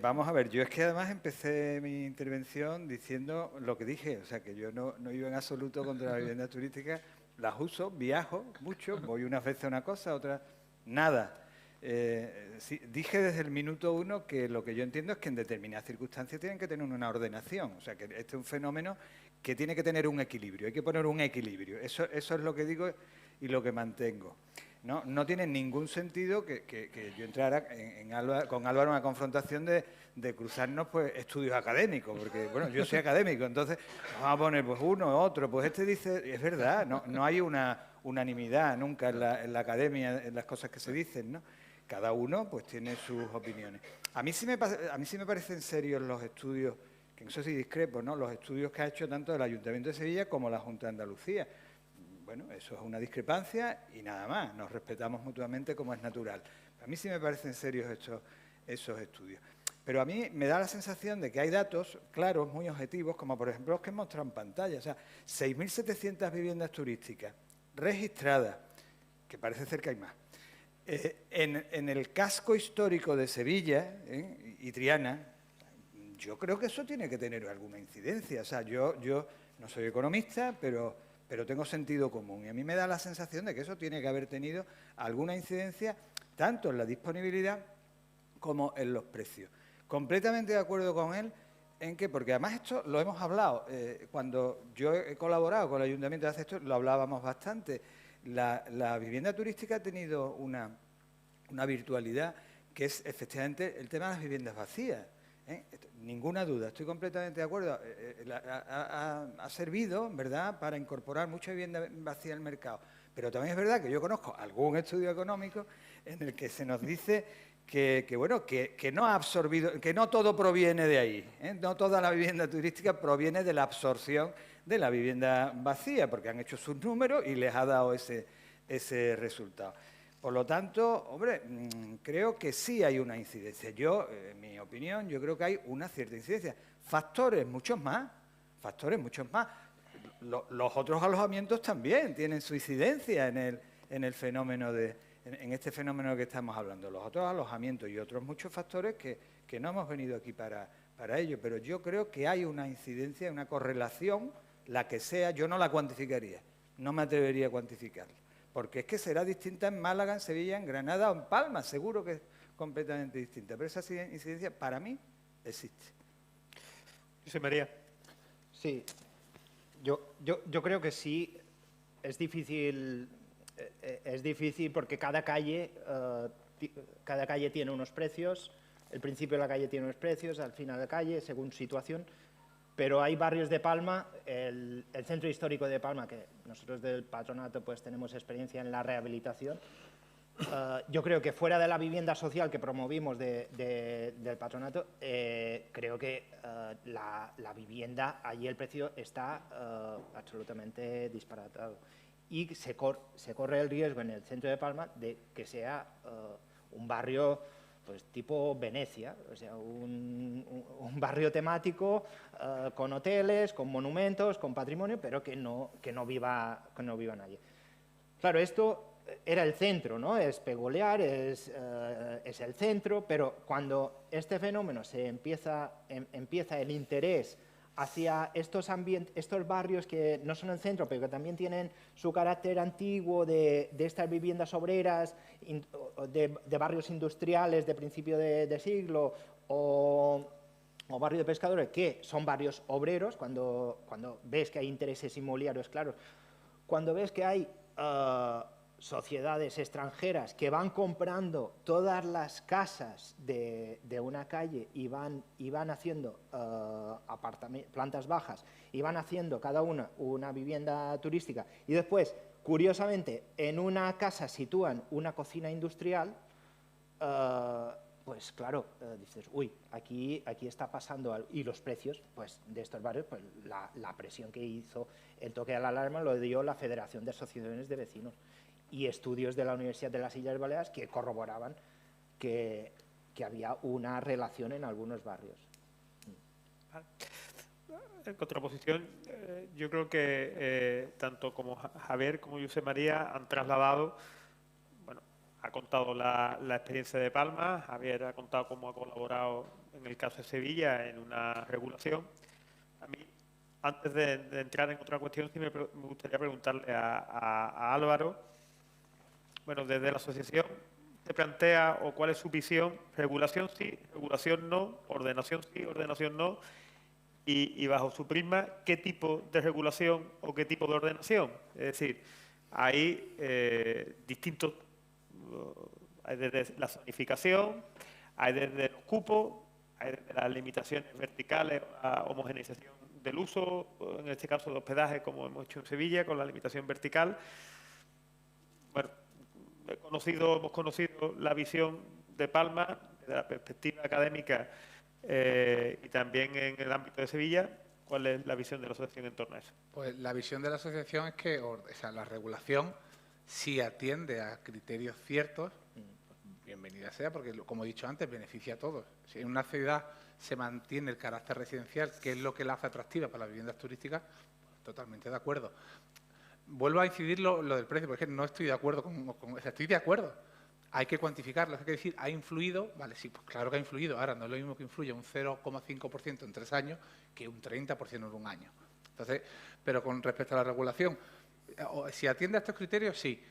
Vamos a ver, yo es que además empecé mi intervención diciendo lo que dije, o sea, que yo no iba en absoluto contra la vivienda turística, las uso, viajo mucho, voy unas veces a una cosa, otras nada. Sí, dije desde el minuto 1 que lo que yo entiendo es que en determinadas circunstancias tienen que tener una ordenación, o sea, que este es un fenómeno que tiene que tener un equilibrio, hay que poner un equilibrio, eso es lo que digo y lo que mantengo. No tiene ningún sentido que yo entrara con Álvaro en una confrontación de cruzarnos pues estudios académicos, porque bueno, yo soy académico, entonces vamos a poner pues uno, otro, pues este dice, es verdad, no hay una unanimidad nunca en la academia, en las cosas que se dicen, ¿no? Cada uno pues tiene sus opiniones. A mí sí me parecen serios los estudios, que en eso sí discrepo, ¿no? Los estudios que ha hecho tanto el Ayuntamiento de Sevilla como la Junta de Andalucía. Bueno, eso es una discrepancia y nada más, nos respetamos mutuamente como es natural. A mí sí me parecen serios esos estudios. Pero a mí me da la sensación de que hay datos claros, muy objetivos, como por ejemplo los que he mostrado en pantalla. O sea, 6.700 viviendas turísticas registradas, que parece ser que hay más. En el casco histórico de Sevilla y Triana, yo creo que eso tiene que tener alguna incidencia. O sea, yo no soy economista, pero tengo sentido común. Y a mí me da la sensación de que eso tiene que haber tenido alguna incidencia tanto en la disponibilidad como en los precios. Completamente de acuerdo con él en que, porque además esto lo hemos hablado, cuando yo he colaborado con el Ayuntamiento de hacer esto, lo hablábamos bastante. La vivienda turística ha tenido una virtualidad que es efectivamente el tema de las viviendas vacías. Ninguna duda, estoy completamente de acuerdo. Ha servido, ¿verdad?, para incorporar mucha vivienda vacía al mercado. Pero también es verdad que yo conozco algún estudio económico en el que se nos dice que no ha absorbido, que no todo proviene de ahí. No toda la vivienda turística proviene de la absorción de la vivienda vacía, porque han hecho sus números y les ha dado ese resultado. Por lo tanto, hombre, creo que sí hay una incidencia. Yo, en mi opinión, yo creo que hay una cierta incidencia. Factores, muchos más. Los otros alojamientos también tienen su incidencia en el fenómeno en este fenómeno que estamos hablando. Los otros alojamientos y otros muchos factores que no hemos venido aquí para ello. Pero yo creo que hay una incidencia, una correlación, la que sea, yo no la cuantificaría. No me atrevería a cuantificarla. Porque es que será distinta en Málaga, en Sevilla, en Granada o en Palma, seguro que es completamente distinta. Pero esa incidencia, para mí, existe. José María. Sí, yo creo que sí, es difícil porque cada calle tiene unos precios, el principio de la calle tiene unos precios, al final de la calle, según situación. Pero hay barrios de Palma, el centro histórico de Palma, que nosotros del patronato pues tenemos experiencia en la rehabilitación. Yo creo que fuera de la vivienda social que promovimos del patronato, creo que la vivienda, allí el precio está absolutamente disparatado. y se corre el riesgo en el centro de Palma de que sea un barrio pues tipo Venecia, o sea, un barrio temático con hoteles, con monumentos, con patrimonio, pero que no viva nadie. Claro, esto era el centro, ¿no? Es peculiar, es el centro, pero cuando este fenómeno empieza el interés hacia estos barrios que no son el centro, pero que también tienen su carácter antiguo de estas viviendas obreras, de barrios industriales de principio de siglo o barrios de pescadores, que son barrios obreros, cuando ves que hay intereses inmobiliarios claros, cuando ves que hay sociedades extranjeras que van comprando todas las casas de una calle y van haciendo plantas bajas y van haciendo cada una vivienda turística y después, curiosamente, en una casa sitúan una cocina industrial, pues claro, dices, uy, aquí está pasando algo. Y los precios pues, de estos barrios, pues la presión que hizo el toque de la alarma lo dio la Federación de Asociaciones de Vecinos y estudios de la Universidad de las Islas Baleares que corroboraban que había una relación en algunos barrios. En contraposición, yo creo que tanto como Javier como José María han trasladado, bueno, ha contado la experiencia de Palma, Javier ha contado cómo ha colaborado en el caso de Sevilla en una regulación. A mí, antes de entrar en otra cuestión, sí me gustaría preguntarle a Álvaro, bueno, desde la asociación se plantea, o cuál es su visión, regulación sí, regulación no, ordenación sí, ordenación no, y bajo su prisma, ¿qué tipo de regulación o qué tipo de ordenación? Es decir, hay distintos, hay desde la zonificación, hay desde los cupos, hay desde las limitaciones verticales, la homogeneización del uso, en este caso de hospedaje, como hemos hecho en Sevilla, con la limitación vertical. Bueno, hemos conocido la visión de Palma, desde la perspectiva académica y también en el ámbito de Sevilla. ¿Cuál es la visión de la asociación en torno a eso? Pues la visión de la asociación es que la regulación sí atiende a criterios ciertos, bienvenida sea, porque como he dicho antes, beneficia a todos. Si en una ciudad se mantiene el carácter residencial, que es lo que la hace atractiva para las viviendas turísticas, pues, totalmente de acuerdo. Vuelvo a incidir lo del precio, porque no estoy de acuerdo con eso. Estoy de acuerdo. Hay que cuantificarlo. Hay que decir, ¿ha influido? Vale, sí, pues claro que ha influido. Ahora, no es lo mismo que influye un 0,5% en 3 años que un 30% en un año. Entonces, pero con respecto a la regulación, si atiende a estos criterios, sí.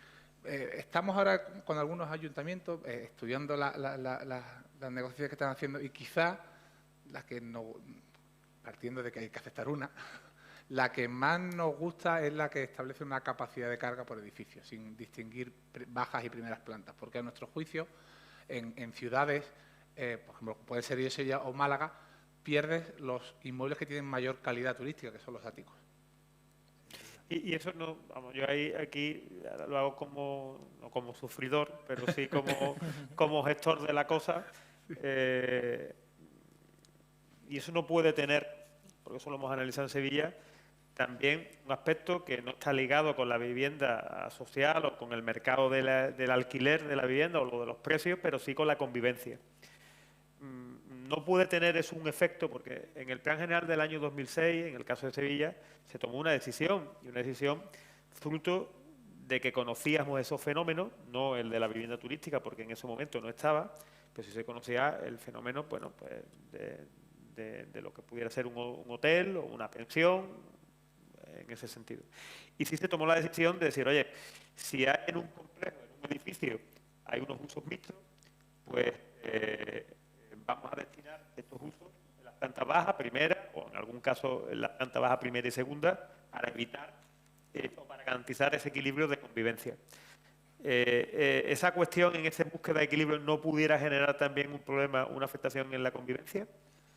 Estamos ahora con algunos ayuntamientos estudiando las negociaciones que están haciendo y quizá las que no, partiendo de que hay que aceptar una, la que más nos gusta es la que establece una capacidad de carga por edificio, sin distinguir bajas y primeras plantas, porque a nuestro juicio, en ciudades, por ejemplo, puede ser Sevilla o Málaga, pierdes los inmuebles que tienen mayor calidad turística, que son los áticos. Y eso no, vamos, yo aquí lo hago no como sufridor, pero sí como gestor de la cosa. Y eso no puede tener, porque eso lo hemos analizado en Sevilla, también un aspecto que no está ligado con la vivienda social o con el mercado del alquiler de la vivienda o lo de los precios, pero sí con la convivencia. No puede tener eso un efecto porque en el Plan General del año 2006, en el caso de Sevilla, se tomó una decisión, y una decisión fruto de que conocíamos esos fenómenos, no el de la vivienda turística, porque en ese momento no estaba, pero sí se conocía el fenómeno, bueno, pues de lo que pudiera ser un hotel o una pensión, en ese sentido. Y sí se tomó la decisión de decir, oye, si hay en un complejo, en un edificio, hay unos usos mixtos, pues vamos a destinar estos usos en la planta baja, primera, o en algún caso en la planta baja primera y segunda, para evitar o para garantizar ese equilibrio de convivencia. ¿Esa cuestión en esa búsqueda de equilibrio no pudiera generar también un problema, una afectación en la convivencia?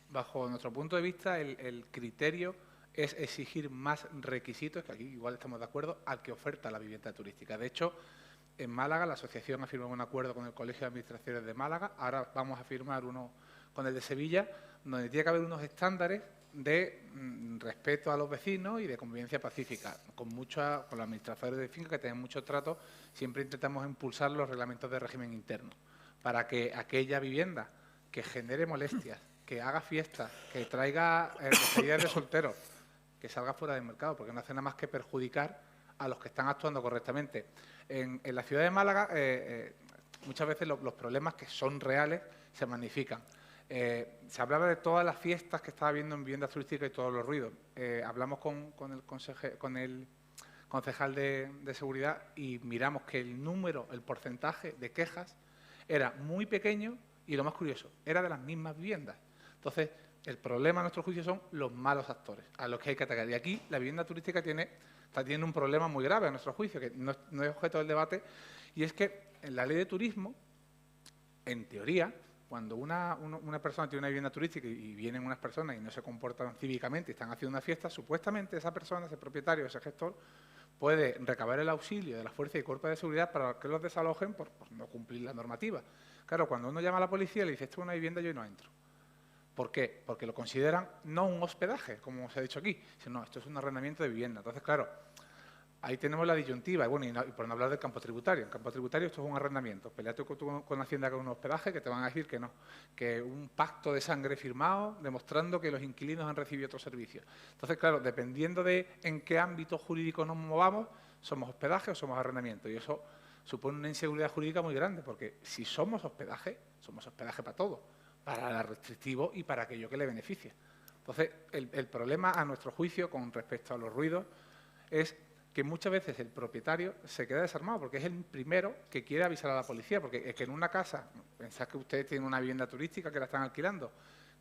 Bajo nuestro punto de vista, el criterio es exigir más requisitos, que aquí igual estamos de acuerdo, al que oferta la vivienda turística. De hecho, en Málaga la asociación ha firmado un acuerdo con el Colegio de Administraciones de Málaga, ahora vamos a firmar uno con el de Sevilla, donde tiene que haber unos estándares de respeto a los vecinos y de convivencia pacífica. Con los administradores de finca, que tienen mucho trato, siempre intentamos impulsar los reglamentos de régimen interno para que aquella vivienda que genere molestias, que haga fiestas, que traiga despedidas de solteros, que salga fuera del mercado, porque no hace nada más que perjudicar a los que están actuando correctamente. En la ciudad de Málaga, muchas veces los problemas que son reales se magnifican. Se hablaba de todas las fiestas que estaba habiendo en viviendas turísticas y todos los ruidos. Hablamos con el concejal de seguridad y miramos que el porcentaje de quejas era muy pequeño y, lo más curioso, era de las mismas viviendas. Entonces, el problema a nuestro juicio son los malos actores, a los que hay que atacar. Y aquí la vivienda turística está teniendo un problema muy grave a nuestro juicio, que no es objeto del debate, y es que en la ley de turismo, en teoría, cuando una persona tiene una vivienda turística y vienen unas personas y no se comportan cívicamente y están haciendo una fiesta, supuestamente esa persona, ese propietario, ese gestor, puede recabar el auxilio de las fuerzas y cuerpos de seguridad para que los desalojen por no cumplir la normativa. Claro, cuando uno llama a la policía y le dice, esto es una vivienda, yo no entro. ¿Por qué? Porque lo consideran no un hospedaje, como se ha dicho aquí, sino esto es un arrendamiento de vivienda. Entonces, claro, ahí tenemos la disyuntiva. Y bueno, y por no hablar del campo tributario. En campo tributario esto es un arrendamiento. Peleate con Hacienda con un hospedaje, que te van a decir que no. Que un pacto de sangre firmado demostrando que los inquilinos han recibido otros servicios. Entonces, claro, dependiendo de en qué ámbito jurídico nos movamos, somos hospedaje o somos arrendamiento. Y eso supone una inseguridad jurídica muy grande, porque si somos hospedaje para todo. Para el restrictivo y para aquello que le beneficia. Entonces, el problema, a nuestro juicio, con respecto a los ruidos, es que muchas veces el propietario se queda desarmado, porque es el primero que quiere avisar a la policía, porque es que en una casa, pensad que ustedes tienen una vivienda turística que la están alquilando,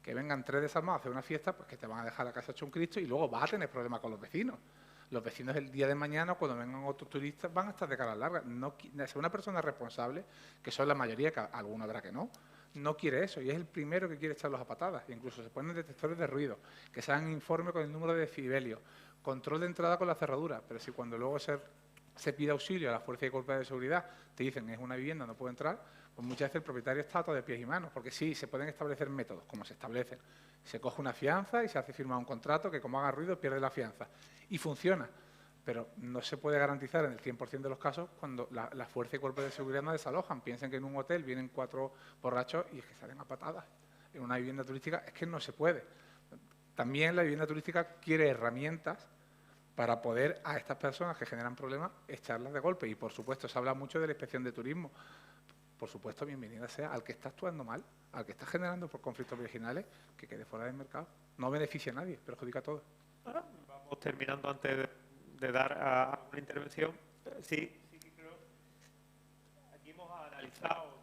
que vengan 3 desarmados a hacer una fiesta, pues que te van a dejar la casa hecho un Cristo y luego vas a tener problemas con los vecinos. Los vecinos el día de mañana, cuando vengan otros turistas, van a estar de cara larga. Una persona responsable, que son la mayoría, que alguna habrá que no quiere eso, y es el primero que quiere echarlos a patadas. E incluso se ponen detectores de ruido, que se hagan informe con el número de decibelios, control de entrada con la cerradura, pero si cuando luego se pide auxilio a la fuerza y cuerpo de seguridad, te dicen es una vivienda, no puede entrar, pues muchas veces el propietario está atado de pies y manos, porque sí, se pueden establecer métodos, como se establecen. Se coge una fianza y se hace firmar un contrato que, como haga ruido, pierde la fianza. Y funciona. Pero no se puede garantizar en el 100% de los casos cuando la fuerza y cuerpo de seguridad no desalojan. Piensen que en un hotel vienen 4 borrachos y es que salen a patadas. En una vivienda turística es que no se puede. También la vivienda turística quiere herramientas para poder a estas personas que generan problemas echarlas de golpe. Y, por supuesto, se habla mucho de la inspección de turismo. Por supuesto, bienvenida sea al que está actuando mal, al que está generando por conflictos virginales, que quede fuera del mercado. No beneficia a nadie, perjudica a todos. Vamos terminando antes de dar a una intervención. Sí que creo. Aquí hemos analizado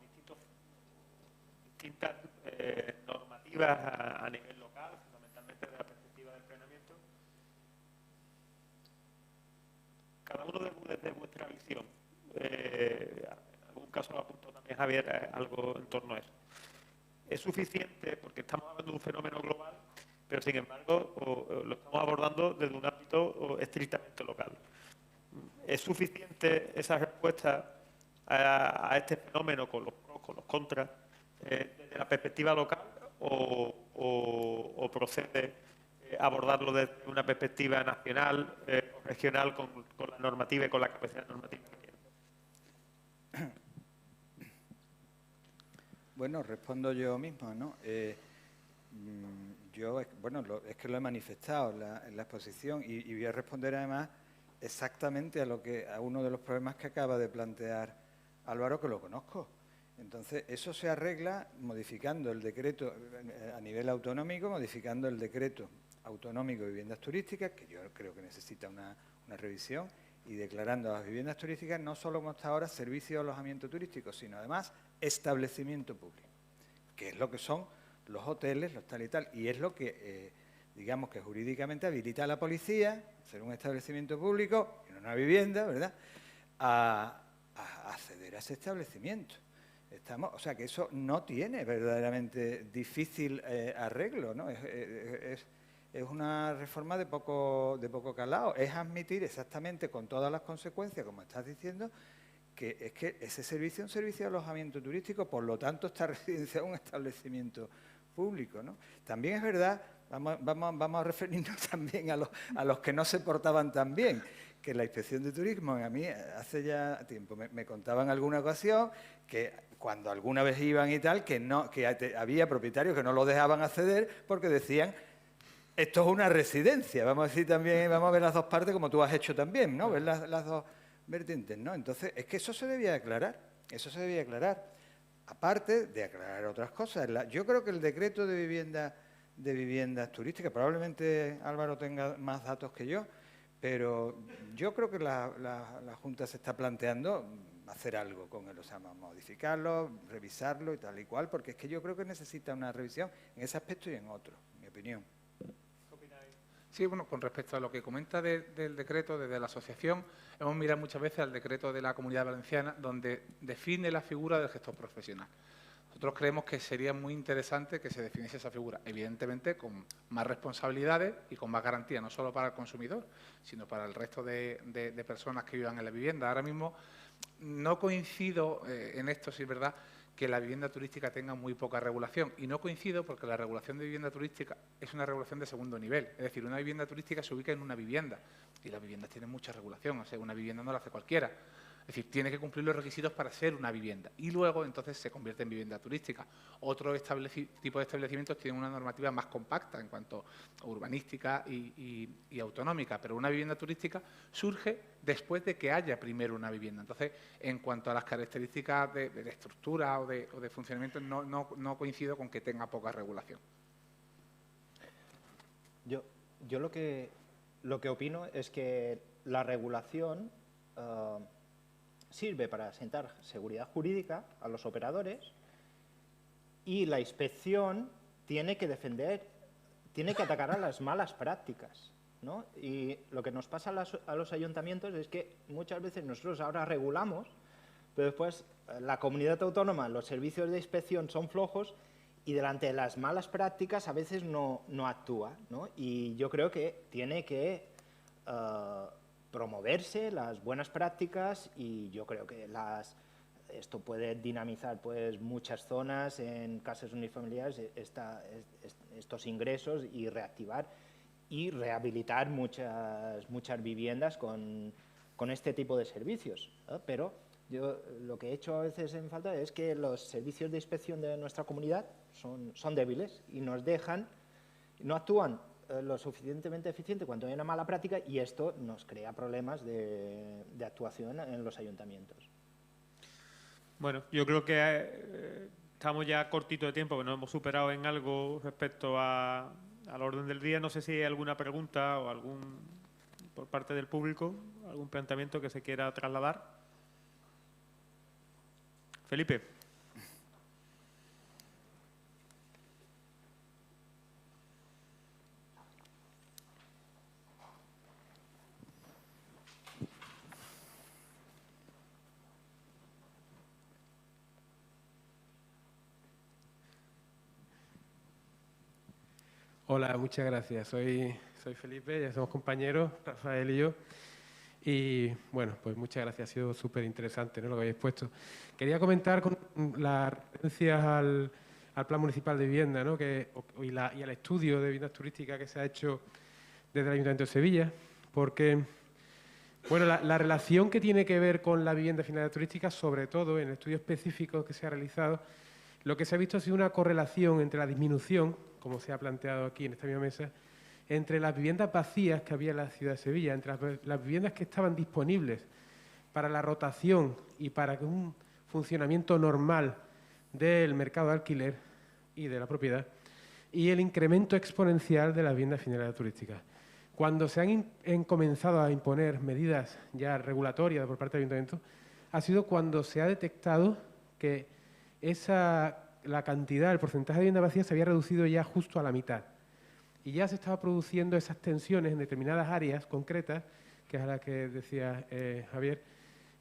distintas normativas a nivel local, fundamentalmente desde la perspectiva del planeamiento. Cada uno desde vuestra visión. En algún caso lo apuntó también Javier, algo en torno a eso. Es suficiente, porque estamos hablando de un fenómeno global, pero sin embargo lo estamos abordando desde un ámbito estrictamente local. ¿Es suficiente esa respuesta a este fenómeno con los pros, con los contras, desde la perspectiva local o procede abordarlo desde una perspectiva nacional o regional con la normativa y con la capacidad normativa que tiene? Bueno, respondo yo mismo, ¿no? Es que lo he manifestado en la exposición y voy a responder además exactamente a uno de los problemas que acaba de plantear Álvaro, que lo conozco. Entonces, eso se arregla modificando el decreto a nivel autonómico, modificando el decreto autonómico de viviendas turísticas, que yo creo que necesita una revisión, y declarando a las viviendas turísticas no solo como hasta ahora servicio de alojamiento turístico, sino además establecimiento público, que es lo que son los hoteles, los tal y tal, y es lo que, digamos que jurídicamente habilita a la policía, ser un establecimiento público, en una vivienda, ¿verdad?, a acceder a ese establecimiento. O sea, que eso no tiene verdaderamente difícil arreglo, ¿no? Es una reforma de poco calado. Es admitir exactamente, con todas las consecuencias, como estás diciendo, que es que ese servicio es un servicio de alojamiento turístico, por lo tanto está residenciado en un establecimiento público, ¿no? También es verdad, Vamos a referirnos también a los que no se portaban tan bien, que la Inspección de Turismo, a mí hace ya tiempo me contaban alguna ocasión que cuando alguna vez iban y tal, que había propietarios que no lo dejaban acceder porque decían: esto es una residencia. Vamos a decir también, vamos a ver las dos partes como tú has hecho también, ¿no? Ver las dos vertientes, ¿no? Entonces, es que eso se debía aclarar, Aparte de aclarar otras cosas. Yo creo que el decreto de viviendas turísticas, probablemente Álvaro tenga más datos que yo, pero yo creo que la Junta se está planteando hacer algo con él, o sea, modificarlo, revisarlo y tal y cual, porque es que yo creo que necesita una revisión en ese aspecto y en otro, en mi opinión. Sí, bueno, con respecto a lo que comenta del decreto, desde la asociación, hemos mirado muchas veces al decreto de la Comunidad Valenciana, donde define la figura del gestor profesional. Nosotros creemos que sería muy interesante que se definiese esa figura, evidentemente con más responsabilidades y con más garantía, no solo para el consumidor, sino para el resto de personas que vivan en la vivienda. Ahora mismo no coincido en esto, sí es verdad, que la vivienda turística tenga muy poca regulación. Y no coincido porque la regulación de vivienda turística es una regulación de segundo nivel. Es decir, una vivienda turística se ubica en una vivienda y las viviendas tienen mucha regulación. O sea, una vivienda no la hace cualquiera. Es decir, tiene que cumplir los requisitos para ser una vivienda. Y luego, entonces, se convierte en vivienda turística. Otro tipo de establecimientos tienen una normativa más compacta en cuanto a urbanística y autonómica. Pero una vivienda turística surge después de que haya primero una vivienda. Entonces, en cuanto a las características de estructura o de funcionamiento, no coincido con que tenga poca regulación. Yo lo que opino es que la regulación sirve para asentar seguridad jurídica a los operadores y la inspección tiene que atacar a las malas prácticas, ¿no? Y lo que nos pasa a los ayuntamientos es que muchas veces nosotros ahora regulamos, pero después la comunidad autónoma, los servicios de inspección son flojos y delante de las malas prácticas a veces no actúa, ¿no? Y yo creo que tiene que promoverse las buenas prácticas y yo creo que esto puede dinamizar pues muchas zonas en casas unifamiliares, estos ingresos y reactivar y rehabilitar muchas viviendas con este tipo de servicios, ¿no? Pero yo lo que he hecho a veces en falta es que los servicios de inspección de nuestra comunidad son débiles y no actúan lo suficientemente eficiente cuando hay una mala práctica y esto nos crea problemas de actuación en los ayuntamientos. Bueno, yo creo que estamos ya cortito de tiempo, que nos hemos superado en algo respecto al orden del día. No sé si hay alguna pregunta o por parte del público, algún planteamiento que se quiera trasladar. Felipe. Hola, muchas gracias. Soy Felipe, ya somos compañeros, Rafael y yo. Y bueno, pues muchas gracias, ha sido súper interesante, ¿no?, lo que habéis puesto. Quería comentar con las referencias al Plan Municipal de Vivienda, ¿no?, y al estudio de viviendas turísticas que se ha hecho desde el Ayuntamiento de Sevilla, porque bueno, la relación que tiene que ver con la vivienda finalidad turística, sobre todo en el estudio específico que se ha realizado, lo que se ha visto ha sido una correlación entre la disminución, como se ha planteado aquí en esta misma mesa, entre las viviendas vacías que había en la ciudad de Sevilla, entre las viviendas que estaban disponibles para la rotación y para un funcionamiento normal del mercado de alquiler y de la propiedad, y el incremento exponencial de las viviendas finalidad turística. Cuando se han comenzado a imponer medidas ya regulatorias por parte del Ayuntamiento, ha sido cuando se ha detectado que la cantidad, el porcentaje de viviendas vacías se había reducido ya justo a la mitad. Y ya se estaba produciendo esas tensiones en determinadas áreas concretas, que es a la que decía Javier,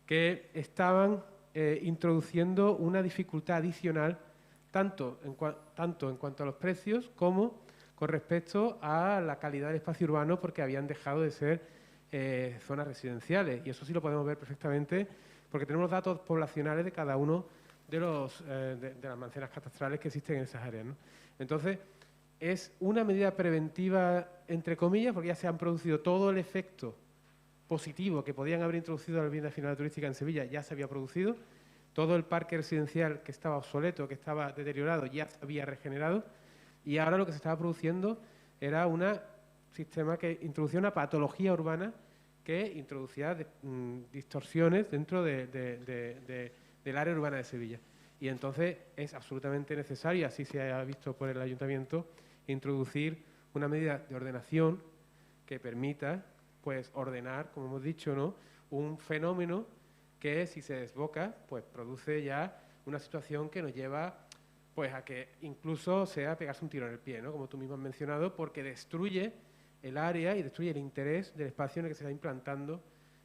que estaban introduciendo una dificultad adicional tanto en cuanto a los precios como con respecto a la calidad del espacio urbano, porque habían dejado de ser zonas residenciales. Y eso sí lo podemos ver perfectamente porque tenemos datos poblacionales de cada uno de las manzanas catastrales que existen en esas áreas, ¿no? Entonces, es una medida preventiva, entre comillas, porque ya se han producido todo el efecto positivo que podían haber introducido la vivienda final turística en Sevilla, ya se había producido. Todo el parque residencial que estaba obsoleto, que estaba deteriorado, ya se había regenerado. Y ahora lo que se estaba produciendo era un sistema que introducía una patología urbana que introducía distorsiones dentro del área urbana de Sevilla. Y entonces es absolutamente necesario, así se ha visto por el Ayuntamiento, introducir una medida de ordenación que permita pues, ordenar, como hemos dicho, ¿no?, un fenómeno que, si se desboca, pues produce ya una situación que nos lleva pues, a que incluso sea pegarse un tiro en el pie, ¿no?, como tú mismo has mencionado, porque destruye el área y destruye el interés del espacio en el que se está implantando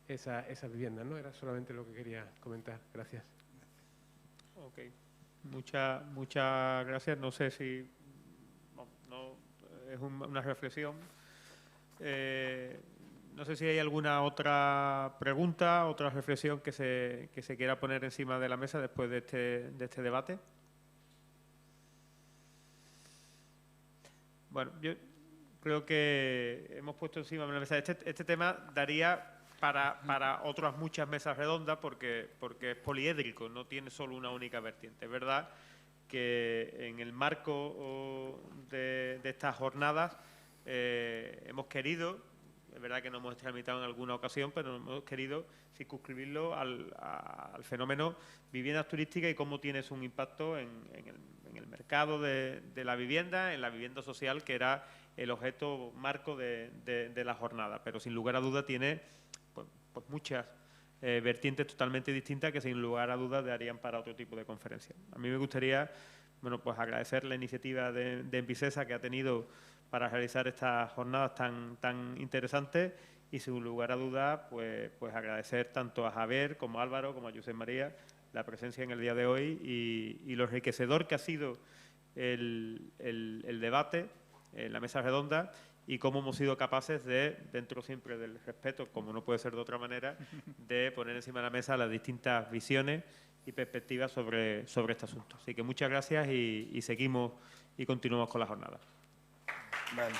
esas viviendas, ¿no? Era solamente lo que quería comentar. Gracias. Ok. Muchas gracias. No sé si es una reflexión. No sé si hay alguna otra pregunta, otra reflexión que se quiera poner encima de la mesa después de este debate. Bueno, yo creo que hemos puesto encima de la mesa. Este tema daría para otras muchas mesas redondas porque es poliédrico, no tiene solo una única vertiente. Es verdad que en el marco de estas jornadas hemos querido, es verdad que nos hemos tramitado en alguna ocasión, pero hemos querido circunscribirlo al fenómeno viviendas turísticas y cómo tienes un impacto en el mercado de la vivienda, en la vivienda social, que era el objeto marco de la jornada. Pero sin lugar a duda tiene pues muchas vertientes totalmente distintas que sin lugar a dudas darían para otro tipo de conferencia. A mí me gustaría pues agradecer la iniciativa de Envisesa que ha tenido para realizar estas jornadas tan interesantes y sin lugar a dudas pues agradecer tanto a Javier como a Álvaro como a José María la presencia en el día de hoy y lo enriquecedor que ha sido el debate en la mesa redonda y cómo hemos sido capaces de, dentro siempre del respeto, como no puede ser de otra manera, de poner encima de la mesa las distintas visiones y perspectivas sobre este asunto. Así que muchas gracias y seguimos y continuamos con la jornada. Bueno.